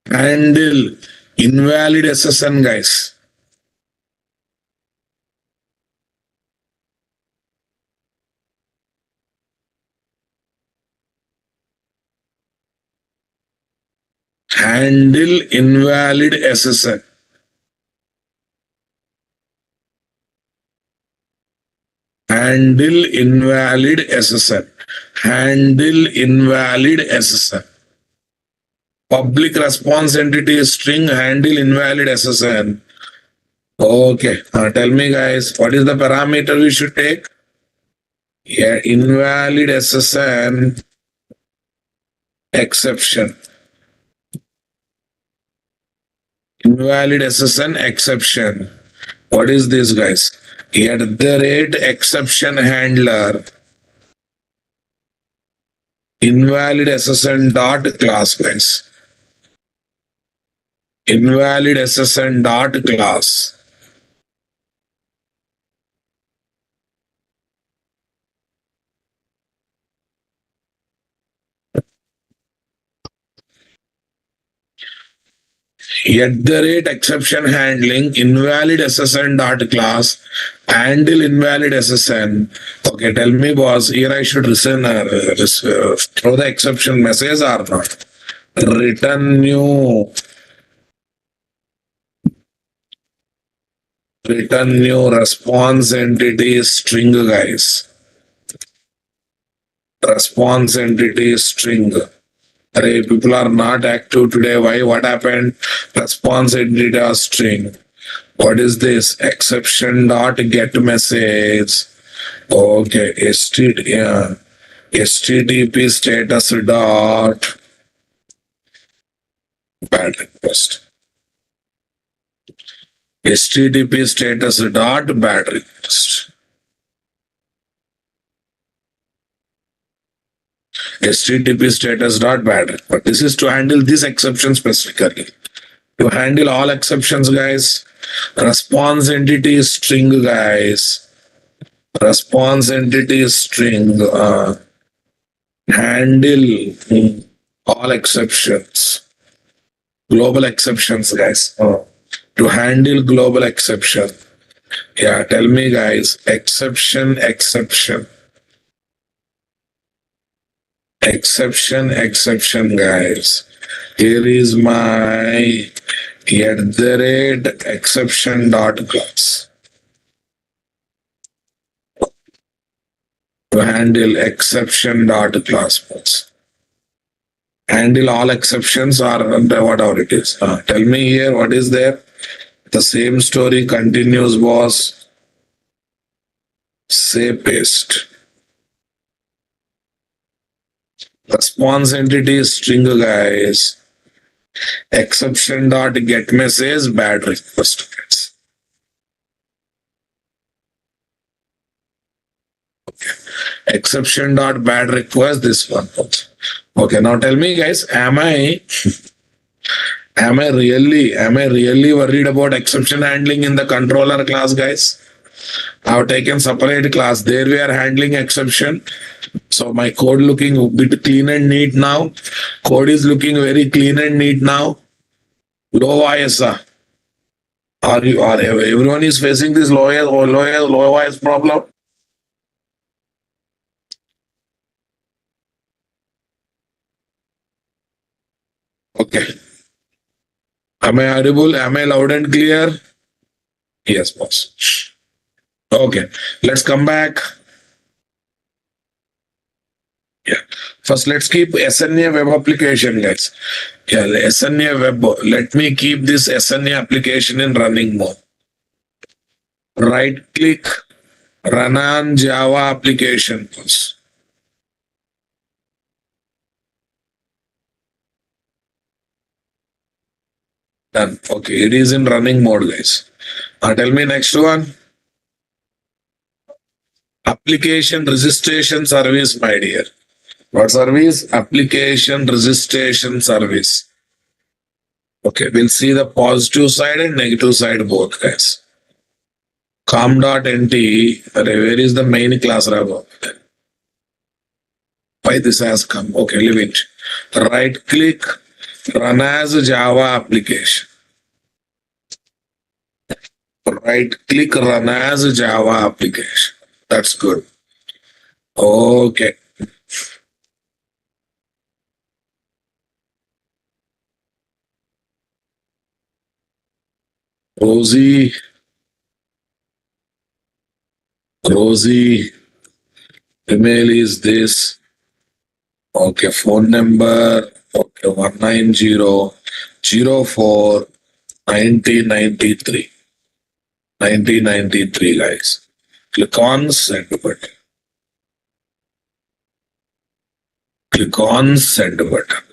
Handle invalid SSN, guys. handle invalid SSN. Handle invalid SSN. Handle invalid SSN. Public response entity string handle invalid SSN. Okay, tell me guys, what is the parameter we should take? Yeah, invalid SSN exception. Invalid SSN exception. What is this, guys? At the rate exception handler. Invalid SSN dot class, guys. Invalid SSN dot class. At the rate exception handling invalid SSN dot class handle invalid SSN. Okay, tell me, boss. Here I should throw the exception message or not? Return new response entity string, guys. Response entity string. Array, people are not active today. Why? What happened? Response entity string. What is this? Exception dot get message. Okay, HTTP status dot bad request. HTTP status dot bad request. HTTP status dot bad request. This is to handle this exception specifically. To handle all exceptions, guys. Response entity string, guys. Response entity string. Handle all exceptions. Global exceptions, guys. To handle global exception. Yeah, tell me, guys. Exception. Exception, guys. Here is my at the rate exception dot class. To handle exception dot class. Handle all exceptions or whatever it is. Tell me here what is there. The same story continues, boss. Say paste. Response entity string, guys. Exception dot get message bad request. Okay. Exception dot bad request, this one. Okay, now tell me, guys, am I really worried about exception handling in the controller class, guys? I've taken separate class. There we are handling exception. So my code looking a bit clean and neat now. Code is looking very clean and neat now. Low ISA. Are everyone is facing this low IS problem? Okay. Am I audible? Am I loud and clear? Yes, boss. Okay. Let's come back. Yeah. First, let's keep SNA web application, guys. Yeah, SNA web. Let me keep this SNA application in running mode. Right click, run on Java application. Done. Okay, it is in running mode, guys. Tell me next one. Application registration service, my dear. What service? Application registration service. Okay, we'll see the positive side and negative side both, guys. com.nt, where is the main class, Raghu? Why this has come? Okay, leave it. Right click, run as Java application. Right click, run as Java application. That's good. Okay. Rosie, email is this. Okay, phone number. Okay, 19004 1993. 1993, guys. Click on send button. Click on send button.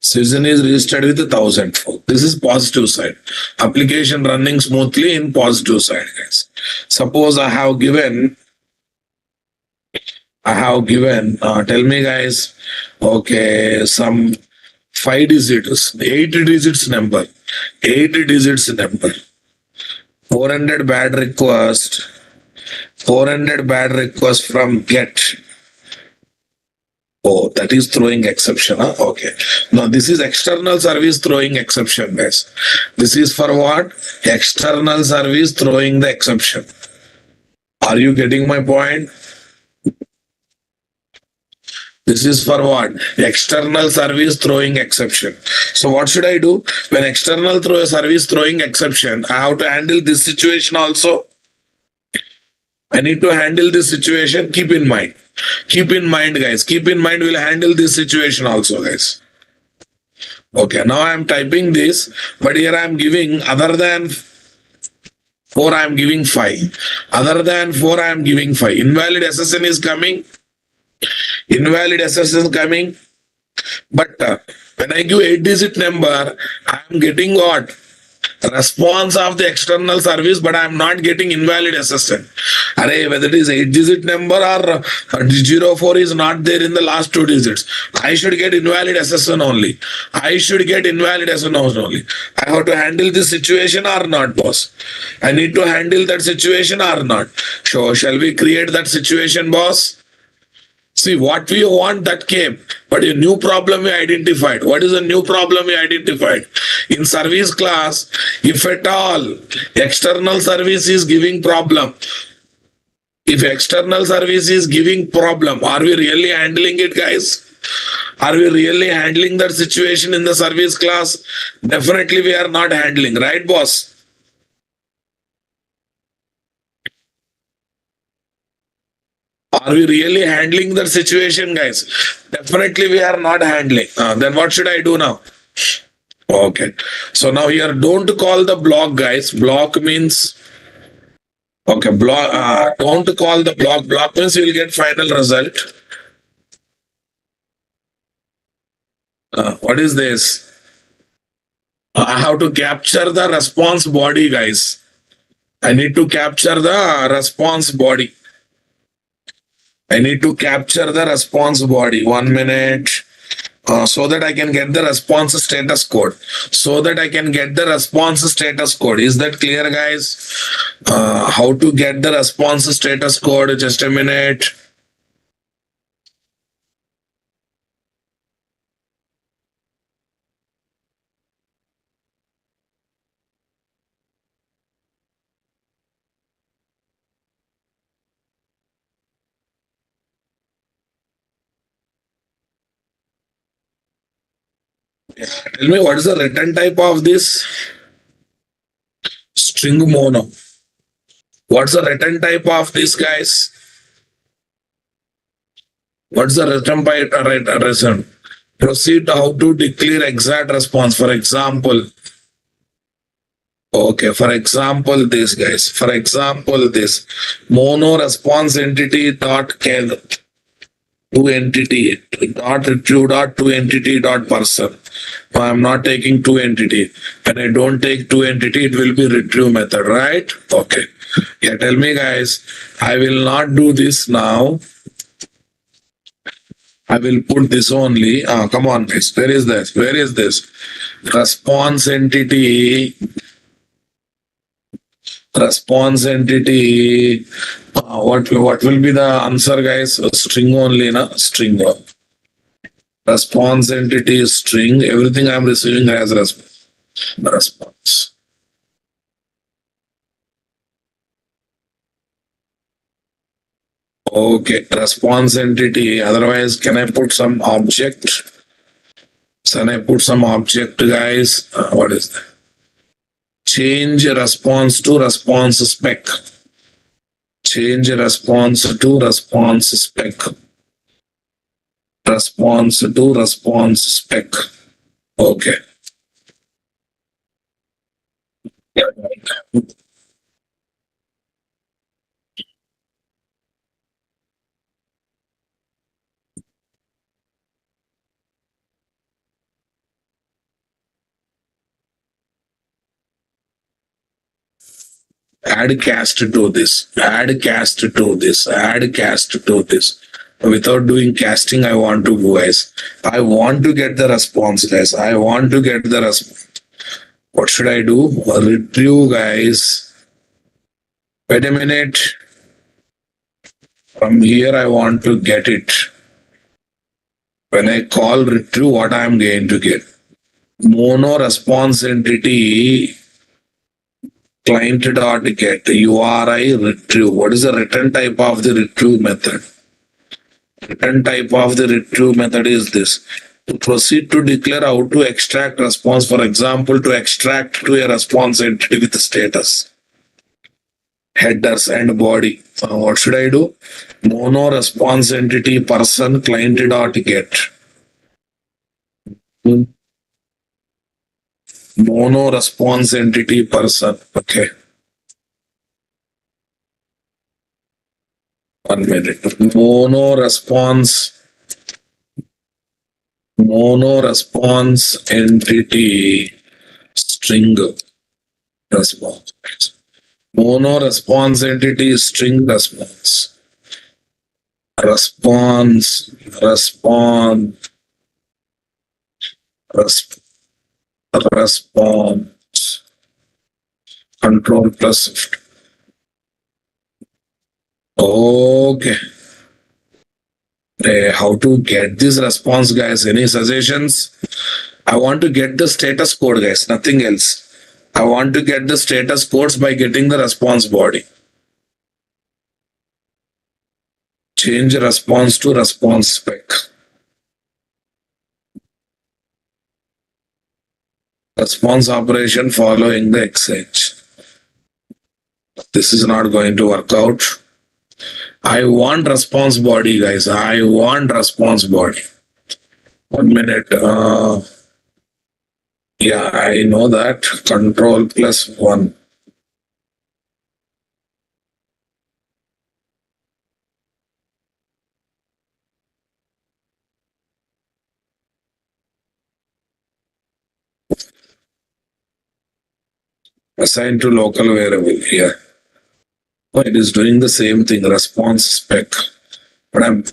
Citizen is registered with 1,004. This is positive side. Application running smoothly in positive side, guys. Suppose I have given, tell me guys, okay, some 5 digits, 8 digits number, 8 digits number, 400 bad request, 400 bad request from get. Oh, that is throwing exception. Huh? Okay. Now this is external service throwing exception, guys. This is for what? External service throwing the exception. Are you getting my point? This is for what? External service throwing exception. So what should I do? When external service throwing exception, I have to handle this situation also. I need to handle this situation. Keep in mind. Keep in mind, guys. Keep in mind, we'll handle this situation also, guys. Okay, now I am typing this, but here I am giving other than 4, I am giving 5. Other than 4, I am giving 5. Invalid SSN is coming. Invalid SSN is coming. But when I give 8-digit number, I am getting what? Response of the external service, but I am not getting invalid SSN. Array, whether it is 8-digit number or 04 is not there in the last 2 digits. I should get invalid SSN only. I should get invalid SSN only. I have to handle this situation or not, boss? I need to handle that situation or not? So, shall we create that situation, boss? See, what we want that came, but a new problem we identified. What is the new problem we identified? In service class, if at all external service is giving problem, if external service is giving problem, are we really handling it, guys? Are we really handling that situation in the service class? Definitely we are not handling, right, boss? Are we really handling that situation, guys? Definitely we are not handling. Then what should I do now? Okay. So now here, don't call the block, guys. Block means, okay, block. Don't call the block. Block means you will get final result. What is this? I have to capture the response body, guys. I need to capture the response body. I need to capture the response body. 1 minute. So that I can get the response status code. So that I can get the response status code. Is that clear, guys? How to get the response status code? Just a minute. Tell me, what is the return type of this? String mono. What's the return type of this, guys? What's the return type? Proceed how to declare exact response. For example, okay, for example, this, guys. For example, this mono response entity dot can to entity dot two dot to entity dot person. I am not taking to entity. When I don't take to entity, it will be retrieve method, right? Okay. Yeah, tell me, guys. I will not do this now. I will put this only. Come on, guys. Where is this? Where is this? Response entity. Response entity. What will be the answer, guys? A string only, na? String. Response entity is string. Everything I am receiving as response. Okay, response entity. Otherwise, can I put some object? Can I put some object, guys? What is that? change response to response spec. Change response to response spec. Response to response spec. Okay. Add cast to this. Add cast to this. Add cast to this. Without doing casting, I want to go, guys. I want to get the response, guys. I want to get the response. What should I do? Retrieve, guys. Wait a minute. From here, I want to get it. When I call retrieve, what I am going to get? Mono response entity client dot get URI retrieve. What is the return type of the retrieve method? Return type of the retrieve method is this. To proceed to declare how to extract response, for example, to extract to a response entity with status, headers and body. What should I do? Mono response entity person client dot get. Mono response entity person. Okay. 1 minute. Mono response entity string response. Mono response entity string response. Response control plus shift. Okay. How to get this response, guys? Any suggestions? I want to get the status code, guys, nothing else. I want to get the status codes by getting the response body. Change response to response spec. Response operation following the exchange. This is not going to work out. I want response body, guys. I want response body. 1 minute. Yeah, I know that. Control plus 1. Assign to local variable here. Oh, it is doing the same thing, response spec. But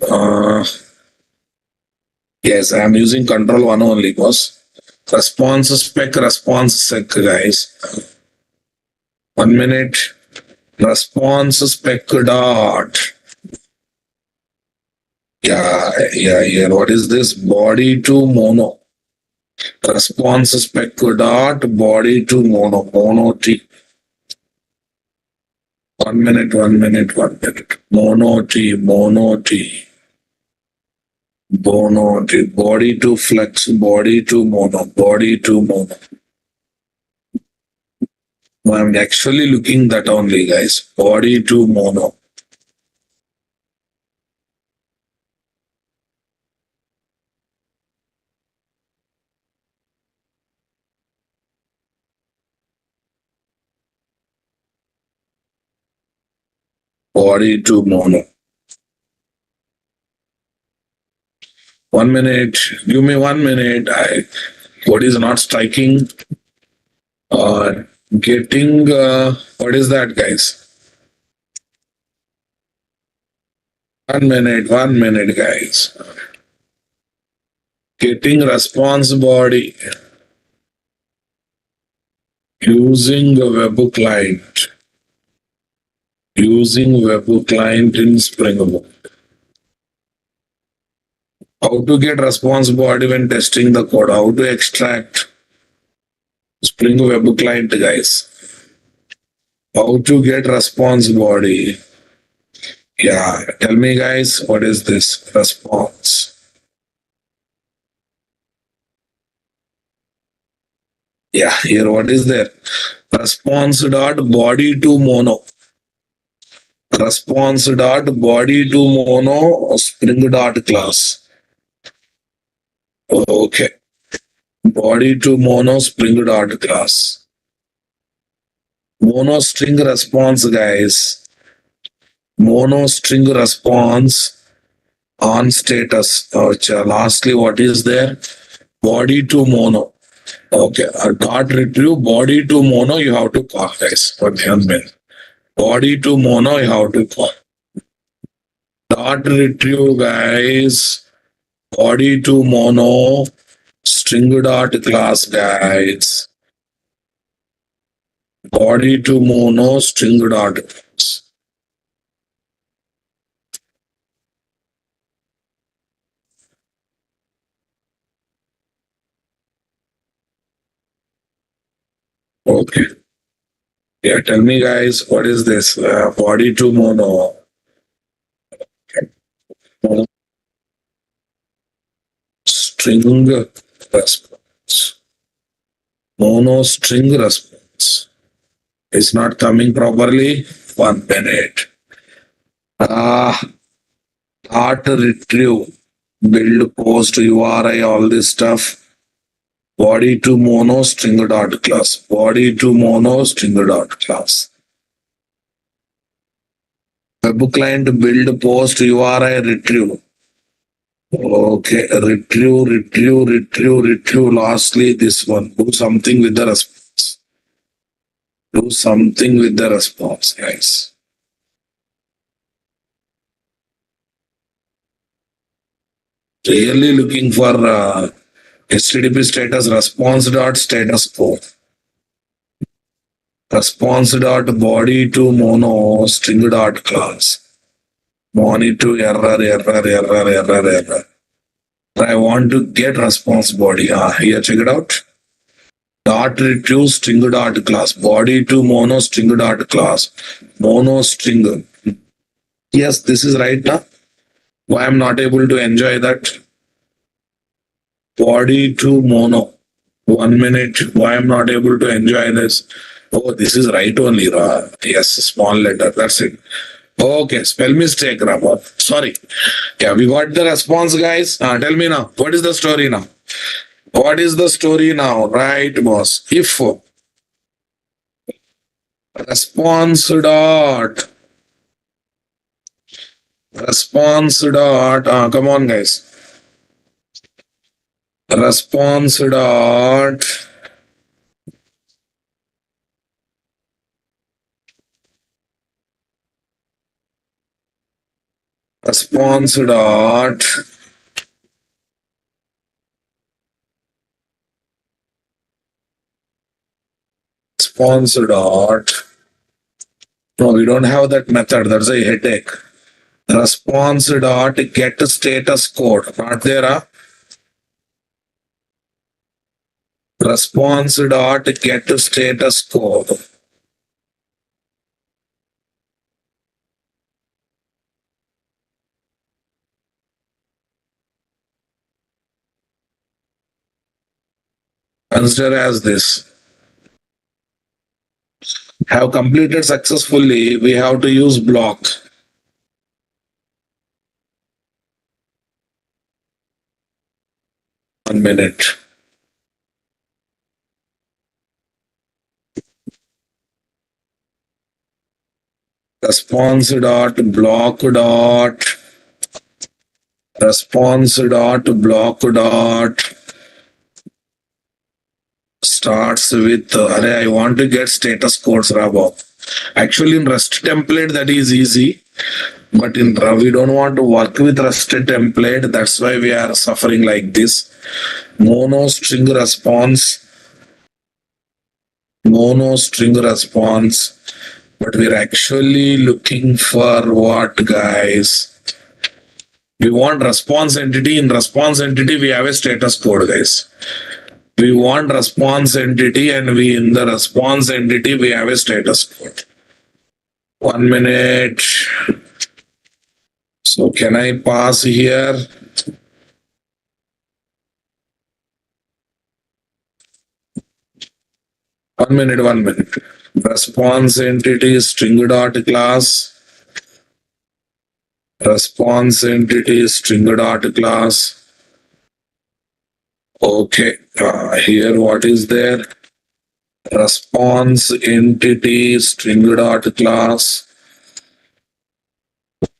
yes, I'm using control 1 only, boss. Response spec, response sec, guys. 1 minute. Response spec dot. Yeah. What is this? Body to mono. Response spec dot body to mono. Mono T. 1 minute. Mono T. Body to flex. Body to mono. I'm actually looking that only, guys. Body to mono. Body to mono. 1 minute. Give me 1 minute. What is not striking? Getting. What is that, guys? 1 minute, guys. Getting response body using a web client. Using web client in Spring Boot. How to get response body when testing the code? How to extract Spring Web client, guys? How to get response body? Yeah, tell me, guys, what is this response? Yeah, here what is there? Response dot body to mono. Response dot body to mono string dot class. Okay. Body to mono string dot class. Mono string response, guys. Mono string response on status. Lastly, what is there? Body to mono. Okay. Dot retrieve body to mono. You have to call, guys. For the body to mono. You have to call. Dot retrieve, guys. Body to mono. String dot class, guys. Body to mono string dot class. Okay. Yeah, tell me, guys, what is this? Body to mono. String response. Mono string response. It's not coming properly. 1 minute. Dot retrieve. Build post URI, all this stuff. Body to mono string dot class. Body to mono string dot class. Web client build post URI retrieve. Okay, retrieve. Lastly, this one. Do something with the response. Do something with the response, guys. Really looking for HTTP status response dot status code. Response dot body to mono string dot class. Monitor error. I want to get response body. Here, check it out. Dot retrieve string dot class. Body to mono string dot class. Mono string. Yes, this is right now. Why I'm not able to enjoy that? Body to mono. 1 minute. Why I'm not able to enjoy this? Oh, this is right only. Yes, small letter. That's it. Okay, spell mistake, Rama. Sorry. Yeah, we got the response, guys. Tell me now. What is the story now? What is the story now? Right, boss. If response dot come on, guys. Response dot response dot response dot. No, we don't have that method. That's a headache. Response dot get status code. Not there, huh? Response dot get status code. Consider as this. Have completed successfully, we have to use block. One minute. Response dot block dot response dot block dot starts with I want to get status codes, Rabo. Actually, in REST template, that is easy. But in we don't want to work with REST template. That's why we are suffering like this. Mono string response. But we're actually looking for what, guys? We want response entity. In response entity, we have a status code, guys. We want response entity, and in the response entity, we have a status code. 1 minute. So can I pass here? One minute. Response entity string dot class. Response entity string dot class. Okay, here what is there? Response entity string dot class.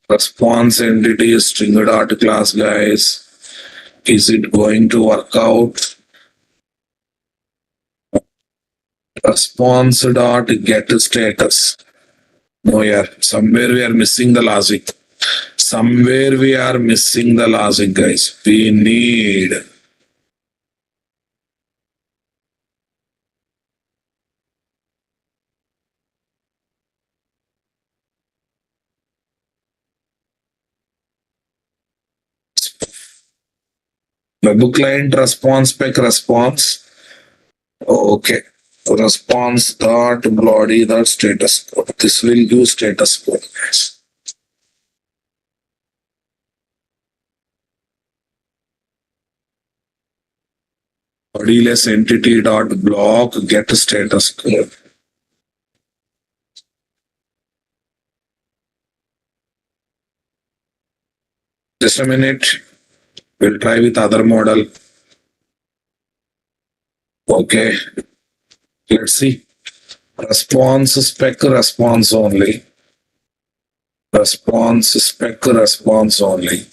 Response entity string dot class, guys. Is it going to work out? Response dot get status. No, yeah, somewhere we are missing the logic. Somewhere we are missing the logic, guys. We need web client response spec response. Okay. Response dot body dot status code. This will give status code, guys. Bodyless entity dot block get status code. Just a minute. We'll try with other model. Okay. Let's see. Response spec response only. Response spec response only.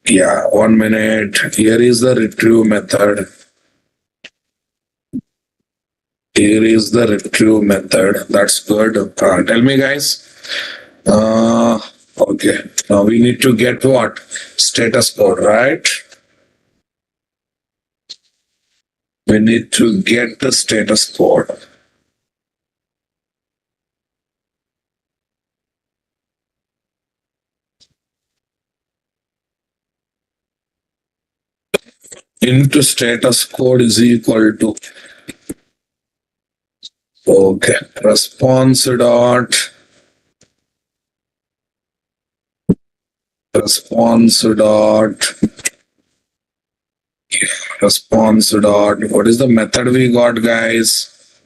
Yeah, 1 minute. Here is the retrieve method. Here is the retrieve method. That's good. Tell me, guys. Okay. Now we need to get what? Status code, right? We need to get the status code. Into status code is equal to okay response dot response dot response dot what is the method we got, guys?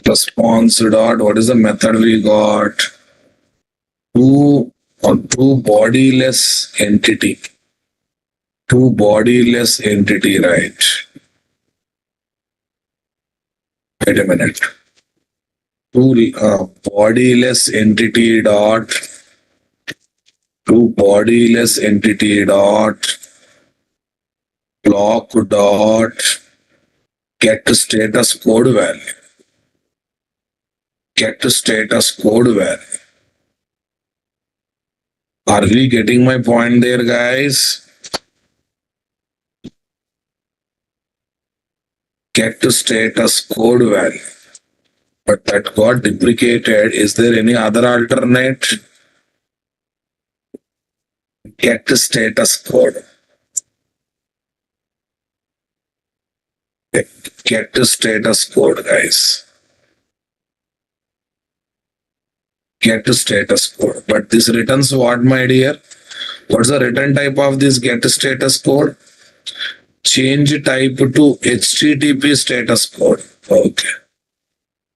Response dot what is the method we got? Two bodyless entity. Two bodyless entity, right? Wait a minute. Two bodyless entity dot to bodyless entity dot block dot get status code value. Get status code value. Are we getting my point there, guys? Get status code value. But that got duplicated. Is there any other alternate? Get status code. Get status code, guys. Get status code. But this returns what, my dear? What's the return type of this get status code? Change type to HTTP status code. Okay.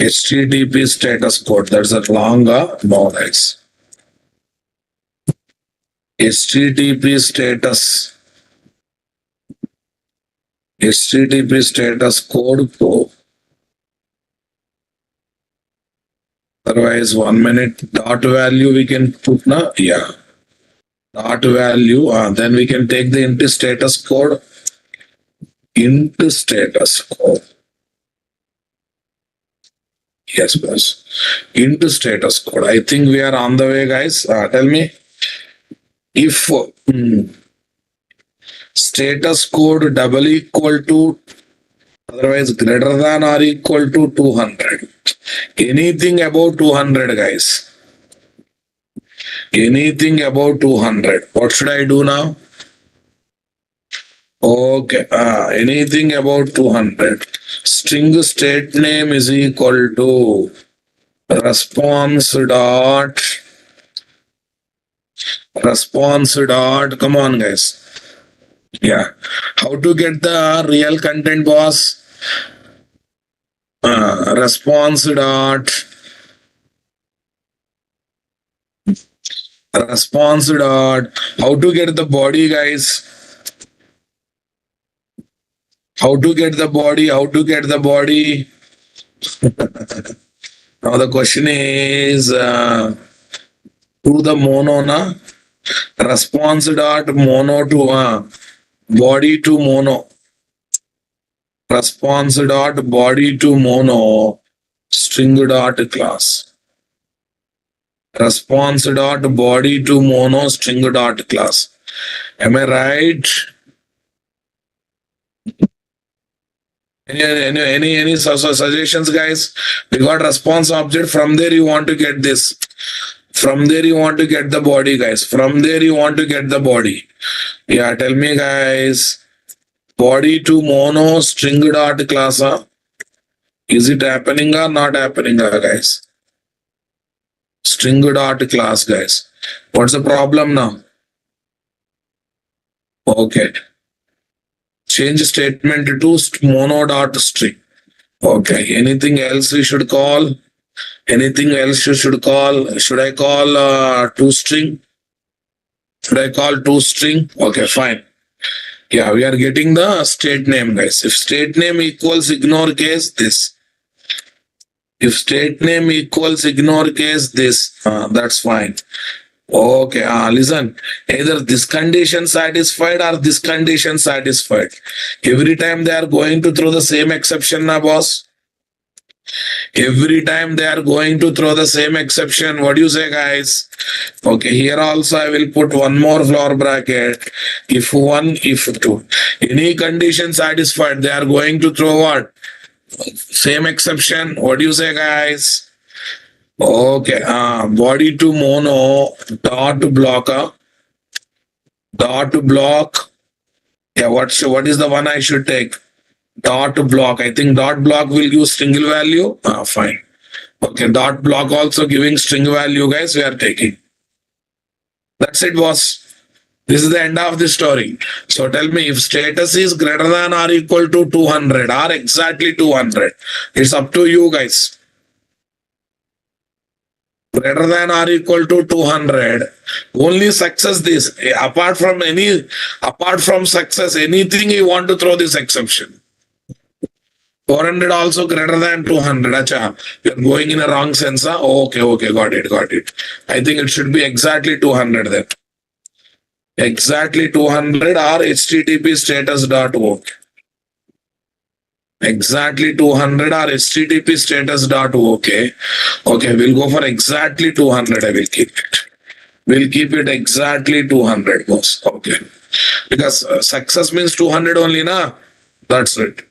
HTTP status code. That's a long no, guys. HTTP status. HTTP status code pro. Otherwise, 1 minute dot value we can put now. Yeah. Dot value. Then we can take the into status code. Into status code. Yes, boss. Into status code. I think we are on the way, guys. Tell me. If status code double equal to otherwise greater than or equal to 200. Anything above 200, guys. Anything above 200. What should I do now? Okay. Anything above 200. String state name is equal to response dot come on, guys. Yeah. How to get the real content, boss? response dot how to get the body, guys? How to get the body? Now the question is to the mono, na? Response dot mono to body to mono. Response dot body to mono string dot class. Response dot body to mono string dot class. Am I right? Any suggestions, guys? We got response object. From there you want to get this. From there you want to get the body, guys. From there you want to get the body. Yeah, tell me, guys. Body to mono string dot class. Is it happening or not happening, guys? String dot class, guys. What's the problem now? Okay. Change statement to mono dot string. Okay. Anything else we should call? Anything else you should call? Should I call toString? Should I call toString? Okay, fine. Yeah, we are getting the state name, guys. If state name equals ignore case, this. If state name equals ignore case, this. That's fine. Okay, listen. Either this condition satisfied or this condition satisfied. Every time they are going to throw the same exception, na boss. Every time they are going to throw the same exception. What do you say, guys? Okay, here also I will put one more floor bracket. If one, if two. Any condition satisfied, they are going to throw what? Same exception. What do you say, guys? Okay, body to mono dot blocker dot block. Yeah, what is the one I should take? Dot block. I think dot block will give single value. Fine. Okay, dot block also giving string value, guys. We are taking. That's it, boss. This is the end of the story. So tell me if status is greater than or equal to 200 or exactly 200. It's up to you, guys. Greater than or equal to 200. Only success this. Apart from success, anything you want to throw this exception. 400 also greater than 200. Acha, you're going in a wrong sense. Huh? Okay, got it. I think it should be exactly 200 then. Exactly 200 or HTTP status.org. Exactly 200 or HTTP status.org. Okay, we'll go for exactly 200. I will keep it. We'll keep it exactly 200, boss. Okay. Because success means 200 only, na? That's it.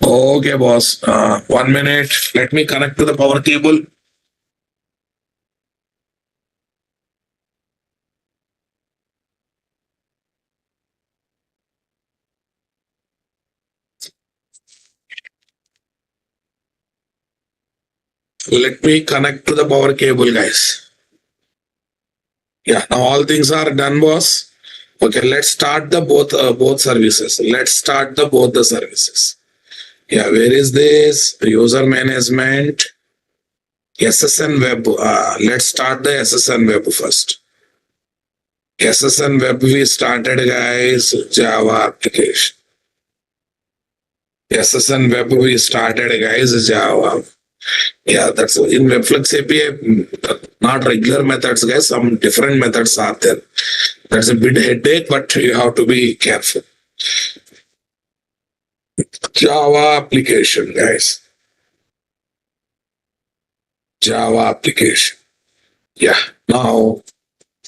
Okay, boss. 1 minute. Let me connect to the power cable. Let me connect to the power cable, guys. Yeah, now all things are done, boss. Okay, let's start the both services. Let's start the both the services. Yeah, where is this? User management. SSN web. Let's start the SSN web first. SSN web we started, guys. Java application. SSN web we started, guys. Java. Yeah, that's in Webflux API, not regular methods, guys. Some different methods are there. That's a bit headache, but you have to be careful. Java application, guys. Java application. Yeah. Now,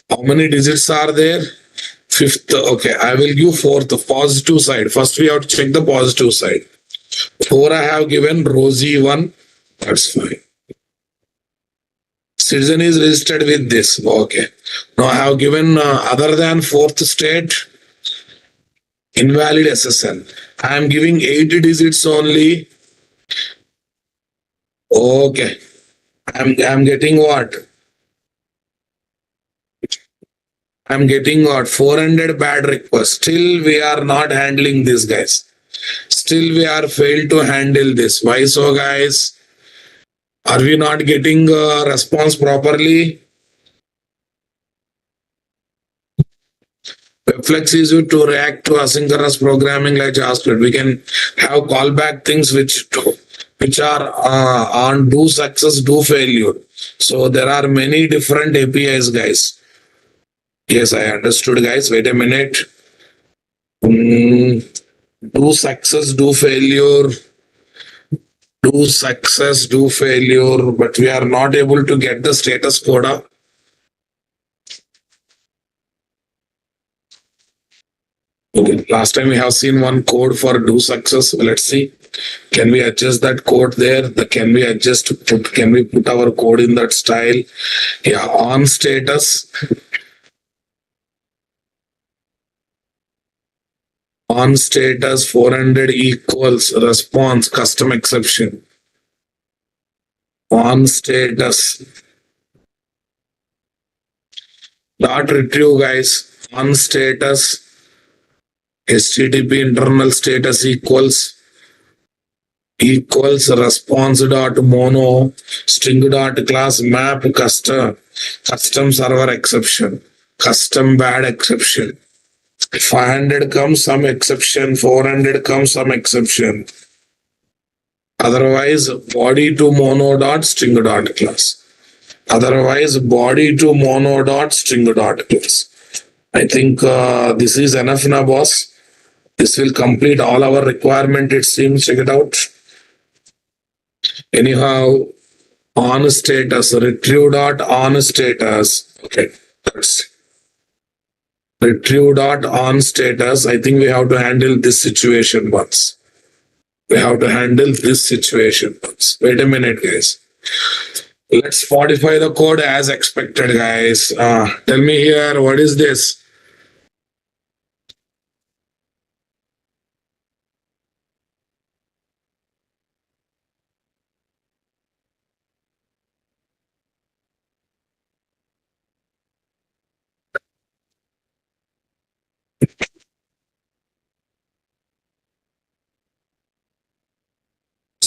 how many digits are there? Fifth. Okay, I will give fourth, the positive side. First, we have to check the positive side. 4 I have given, Rosie 1. That's fine. Citizen is registered with this. Okay. Now I have given other than fourth state, invalid SSN. I am giving 8 digits only. Okay. I'm getting what? I'm getting what? 400 bad requests. Still we are not handling this, guys. Still we are failed to handle this. Why so, guys? Are we not getting a response properly? Webflex is used to react to asynchronous programming like JavaScript. We can have callback things which are on do success, do failure. So there are many different APIs, guys. Yes, I understood, guys. Wait a minute. Do success, do failure, do success, do failure, but we are not able to get the status code up. Okay. Last time we have seen one code for do success. Let's see. Can we adjust that code there? Can we adjust? Can we put our code in that style? Yeah, on status. On status 400 equals response custom exception. On status dot retrieve, guys. On status HTTP internal status equals response dot mono string dot class map custom server exception, custom bad exception. 500 comes some exception, 400 comes some exception. Otherwise, body to mono dot string dot class. Otherwise, body to mono dot string dot class. I think this is enough now, boss. This will complete all our requirement, it seems. Check it out. Anyhow, on status, retrieve dot on status. Okay, that's retrieve dot on status. I think we have to handle this situation once. We have to handle this situation once. Wait a minute, guys. Let's modify the code as expected, guys. Tell me here, what is this?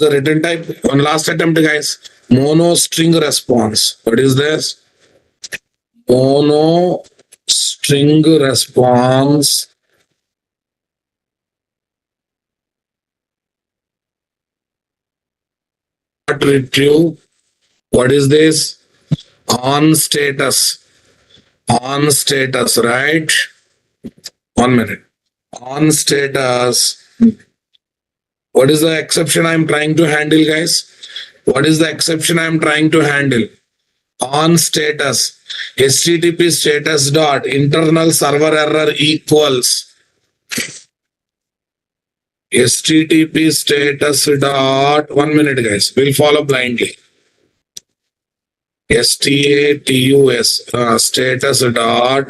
The written type. One last attempt, guys. Mono string response. What is this? Mono string response. Retrieve. What is this? On status. On status, right? 1 minute. On status. What is the exception I'm trying to handle, guys? What is the exception I'm trying to handle? On status, HTTP status dot internal server error equals HTTP status dot 1 minute, guys. We'll follow blindly. STATUS status dot.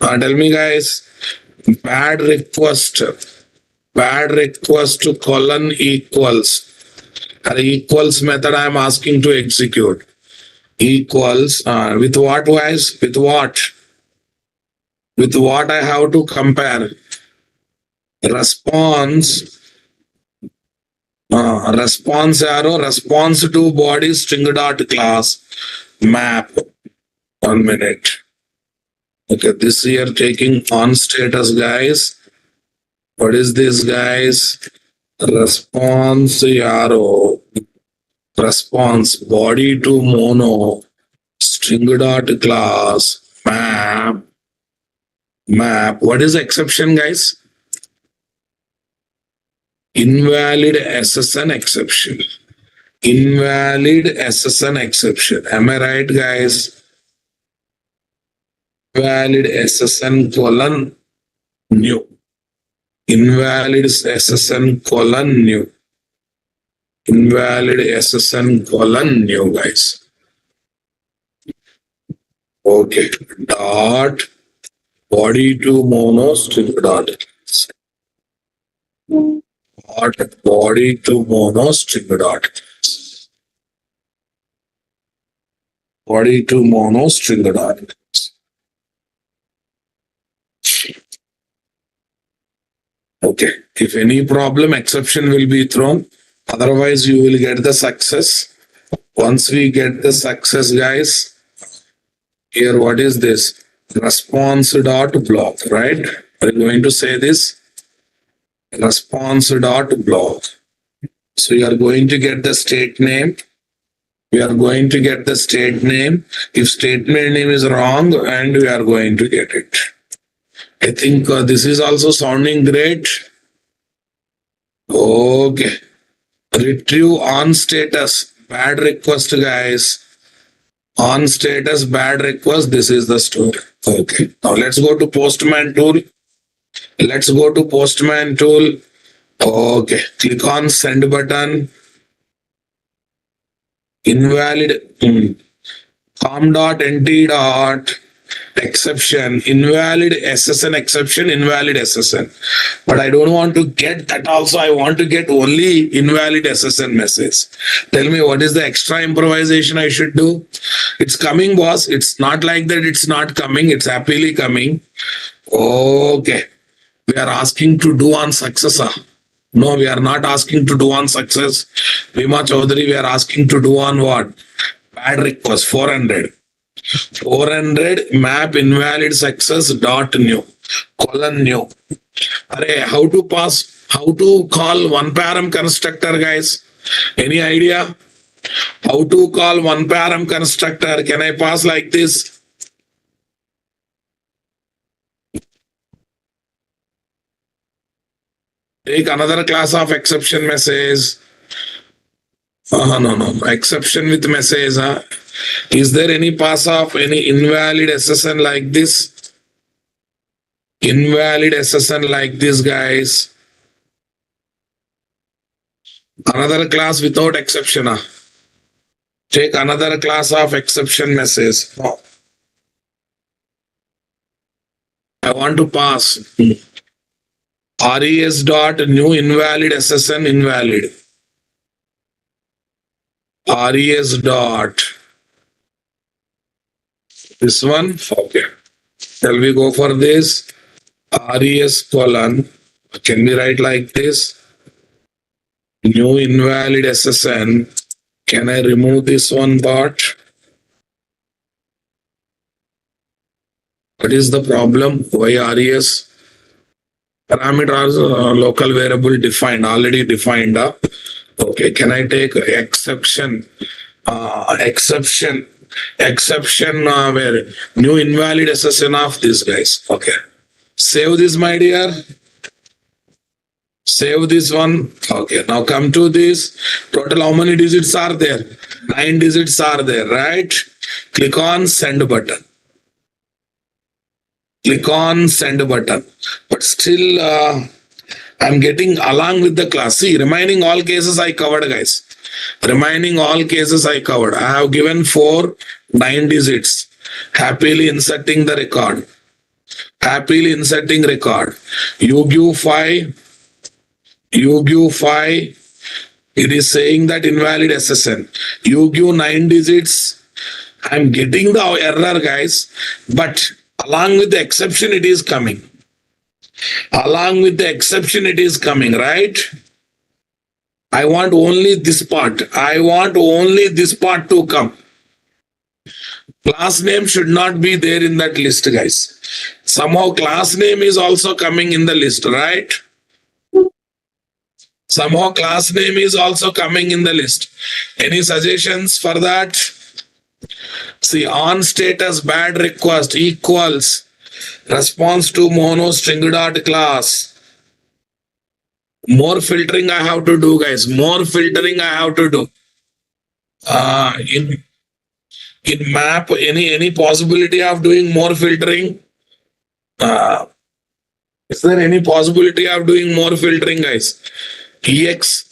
Tell me, guys. Bad request colon equals. Equals method I am asking to execute. Equals with what, guys? With what? With what I have to compare? Response arrow response to body string dot class map. 1 minute. Okay, this here taking on status, guys. What is this, guys? Response arrow response body to mono string dot class map. What is the exception, guys? Invalid SSN exception. Invalid SSN exception. Am I right, guys? Invalid SSN colon new. Invalid SSN colon new. Invalid SSN colon new, guys. Okay. Dot body to mono string dot. Dot body to mono string dot. Body to mono string dot. Okay. If any problem, exception will be thrown. Otherwise, you will get the success. Once we get the success, guys, here, what is this? Response dot block, right? We're going to say this response dot block. So you are going to get the state name. We are going to get the state name. If statement name is wrong, and we are going to get it. I think this is also sounding great. Okay. Retrieve on status. Bad request, guys. On status, bad request. This is the story. Okay. Now let's go to Postman tool. Let's go to Postman tool. Okay. Click on send button. Invalid. com.nt. Exception, invalid SSN exception, invalid SSN. But I don't want to get that also. I want to get only invalid SSN message. Tell me what is the extra improvisation I should do? It's coming, boss. It's not like that it's not coming. It's happily coming. Okay. We are asking to do on success. No, we are not asking to do on success. Bhima Chaudhary, we are asking to do on what? Bad request, 400. 400 map invalid success dot new colon new. How to call one param constructor, guys? Any idea? How to call one param constructor? Can I pass like this? Take another class of exception message. No. Exception with message. Is there any pass of any invalid SSN like this? Invalid SSN like this, guys. Another class without exception. Take another class of exception message. No. I want to pass. res dot new invalid SSN invalid. res dot. This one, okay. Shall we go for this? res colon. Can we write like this? New invalid SSN. Can I remove this one part? What is the problem? Why res? Parameters local variable defined, already defined. Okay, can I take exception? Exception where new invalid SSN of this, guys. Okay. Save this, my dear. Save this one. Okay. Now come to this. Total how many digits are there? 9 digits are there, right? Click on send button. Click on send button. But still, I'm getting along with the class. See, remaining all cases I covered, guys. Remaining all cases I covered. I have given 9 digits. Happily inserting the record. Happily inserting record. You give 5. You give 5. It is saying that invalid SSN. You give 9 digits. I'm getting the error, guys. But along with the exception, it is coming. Along with the exception, it is coming, right? I want only this part. I want only this part to come. Class name should not be there in that list, guys. Somehow class name is also coming in the list, right? Somehow class name is also coming in the list. Any suggestions for that? See, on status bad request equals response to mono string dot class. More filtering I have to do, guys. More filtering I have to do. In map, any possibility of doing more filtering? Is there any possibility of doing more filtering, guys? ex,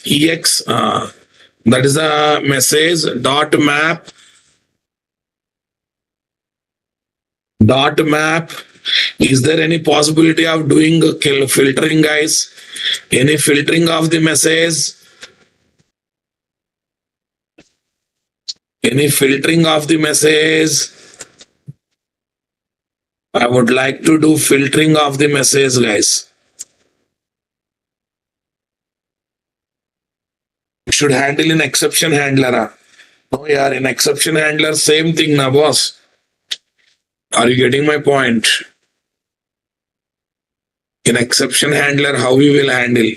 that is a message dot map. Dot map. Is there any possibility of doing filtering, guys? Any filtering of the message? Any filtering of the message? I would like to do filtering of the message, guys. should handle in exception handler. No, yeah, in exception handler, same thing, na boss. Are you getting my point? In exception handler, how we will handle?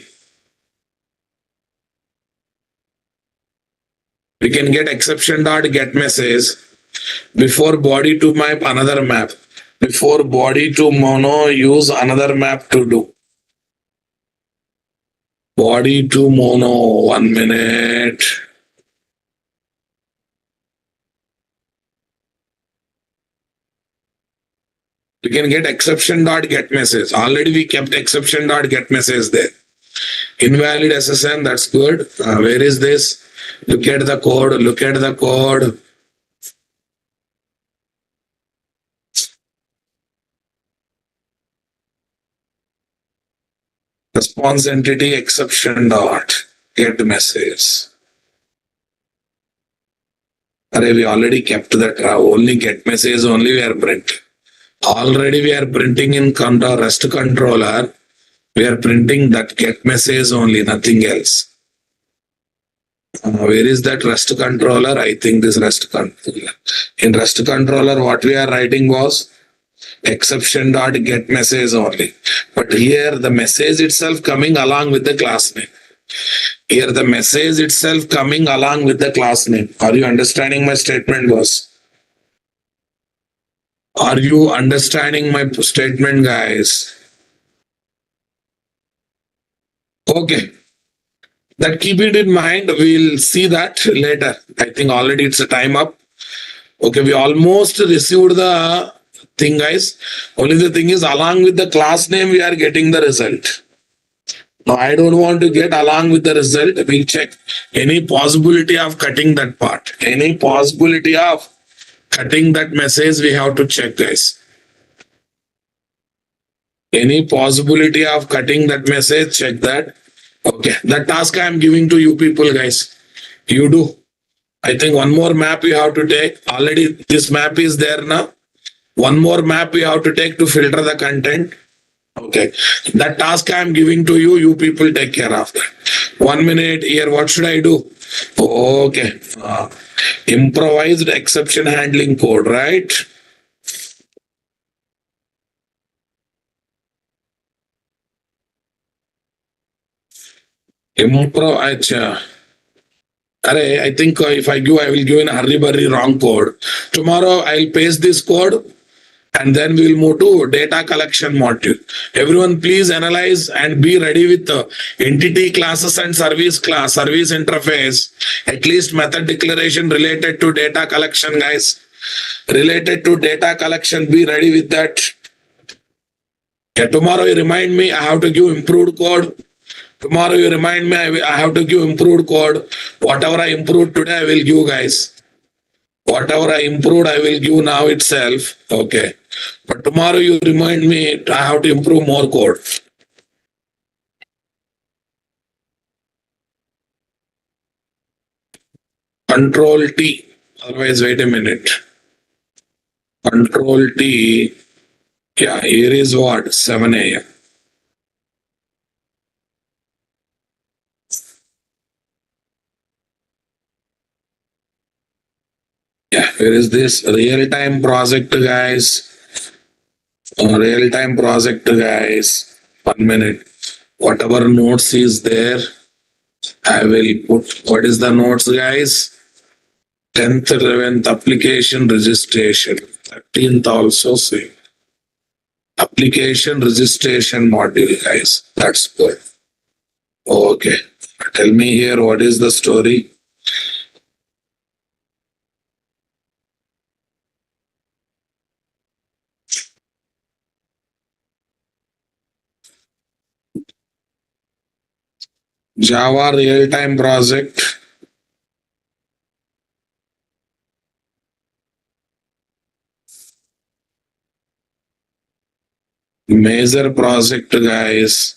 We can get exception dot get message before body to map another map. Before body to mono, use another map to do. Body to mono, 1 minute. We can get exception dot get message. Already we kept exception dot get message there. Invalid SSN, that's good. Where is this? Look at the code. Look at the code. Response entity exception dot get message. Array, we already kept that. Only get message only we are printing. Already we are printing in REST controller. We are printing that get message only, nothing else. Where is that REST controller? I think this REST controller. In REST controller, what we are writing was exception dot get message only. But here the message itself coming along with the class name. Here the message itself coming along with the class name. Are you understanding my statement, boss? Are you understanding my statement, guys? Okay. That keep it in mind. We'll see that later. I think already it's a time up. Okay, we almost received the thing, guys. Only the thing is, along with the class name, we are getting the result. Now, I don't want to get along with the result. We'll check any possibility of cutting that part. Any possibility of cutting that message, we have to check, guys. Any possibility of cutting that message, check that. Okay, that task I am giving to you people, guys. You do. I think one more map you have to take. Already this map is there now. One more map you have to take to filter the content. Okay, that task I am giving to you, you people take care of that. 1 minute here, what should I do? Okay, improvised exception handling code, right? I think if I will give in a hurry wrong code. Tomorrow I'll paste this code and then we'll move to data collection module. Everyone please analyze and be ready with the entity classes and service interface, at least method declaration related to data collection, guys. Related to data collection, be ready with that. Yeah, tomorrow you remind me I have to give improved code. Tomorrow you remind me I have to give improved code. Whatever I improved today, I will give, guys. Whatever I improved, I will give now itself. Okay. But tomorrow you remind me I have to improve more code. Control T. Otherwise, wait a minute. Control T. Yeah, here is what? 7 a.m. Yeah, where is this real-time project, guys? Real-time project, guys. 1 minute. Whatever notes is there, I will put. What is the notes, guys? 10th, 11th application registration. 13th also same. Application registration module, guys. That's good. Okay. Tell me here what is the story. Java real-time project. Major project, guys.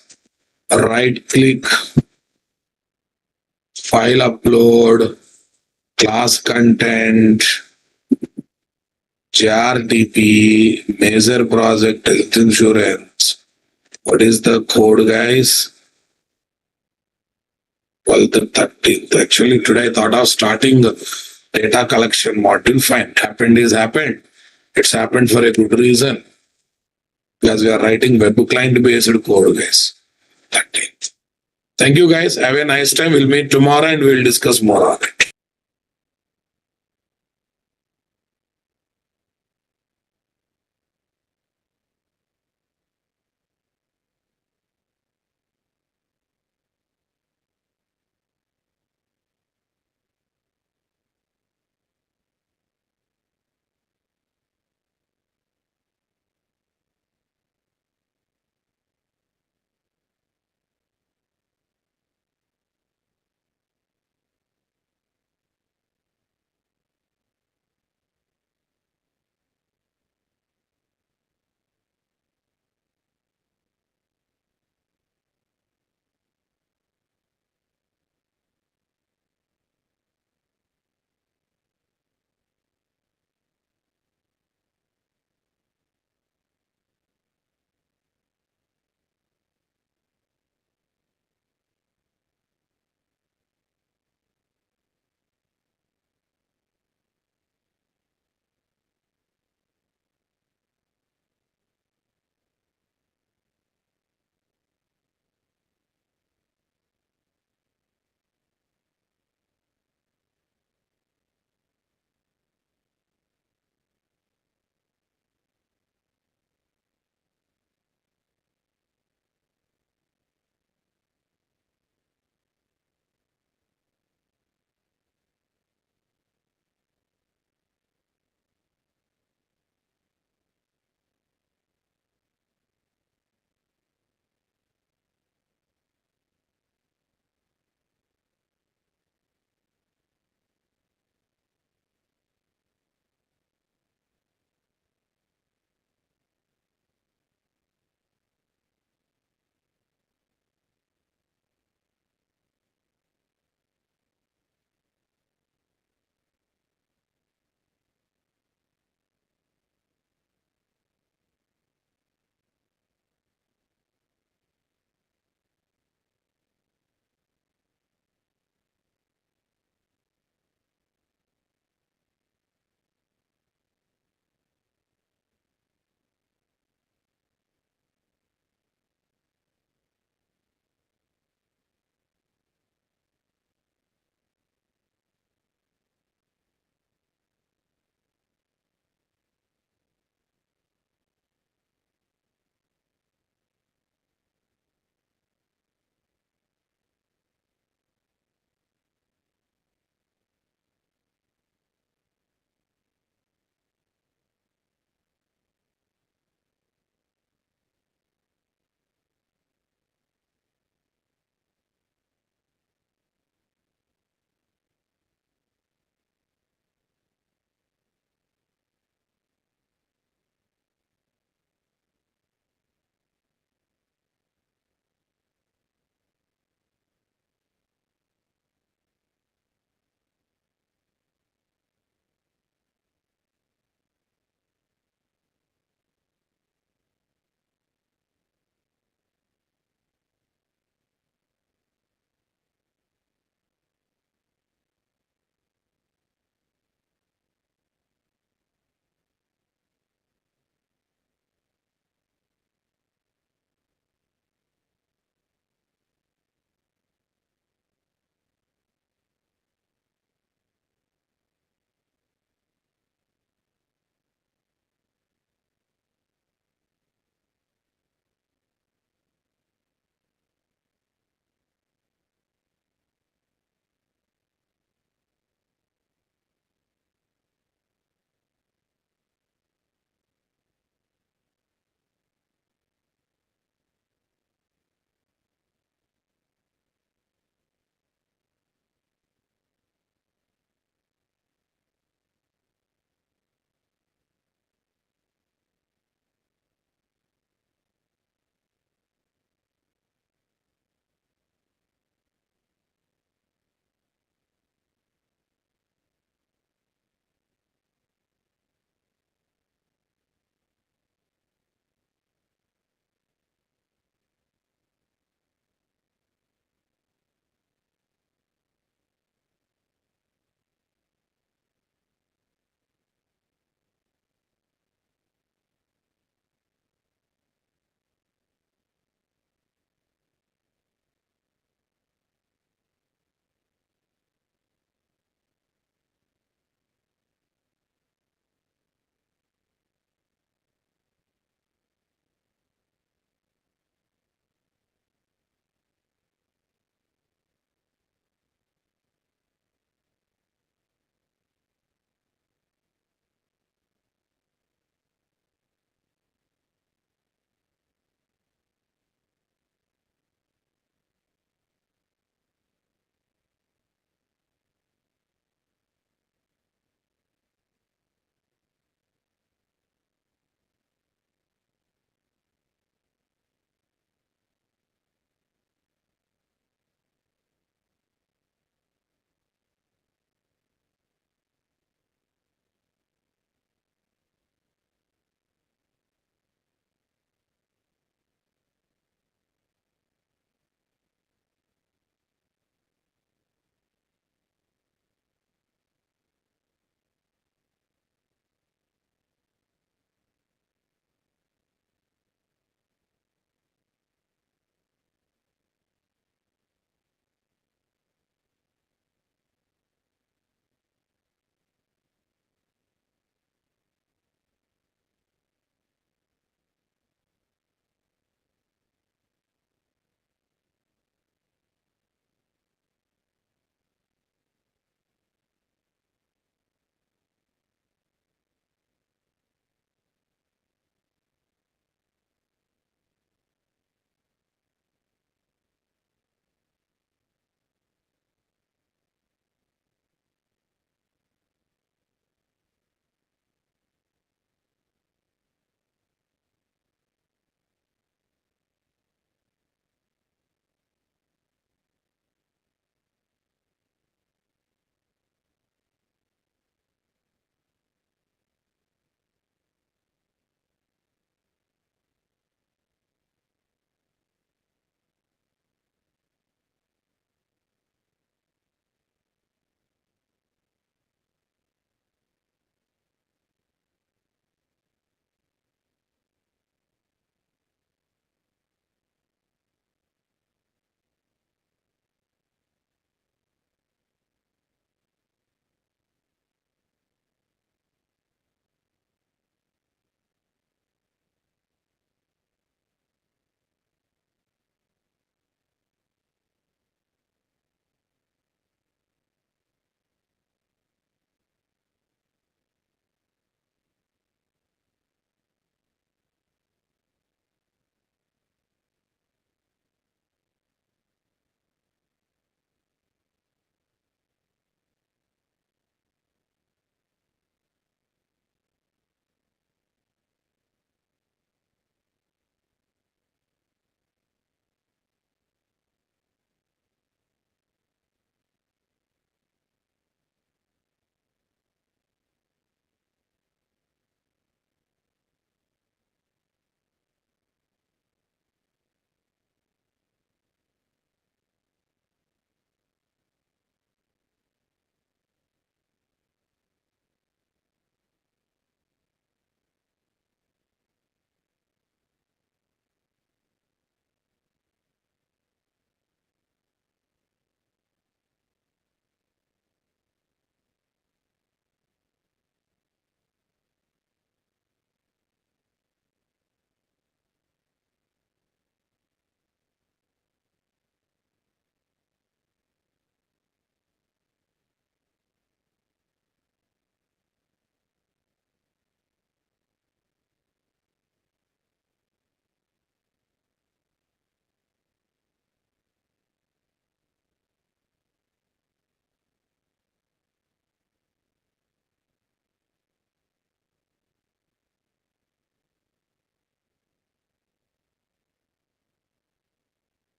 Right click, file upload, class content, JRTP, major project, health insurance. What is the code, guys? Well, the 13th. Actually, today I thought of starting the data collection module. Fine. Happened is happened. It's happened for a good reason. Because we are writing web client based code, guys. 13th. Thank you, guys. Have a nice time. We'll meet tomorrow and we'll discuss more on it.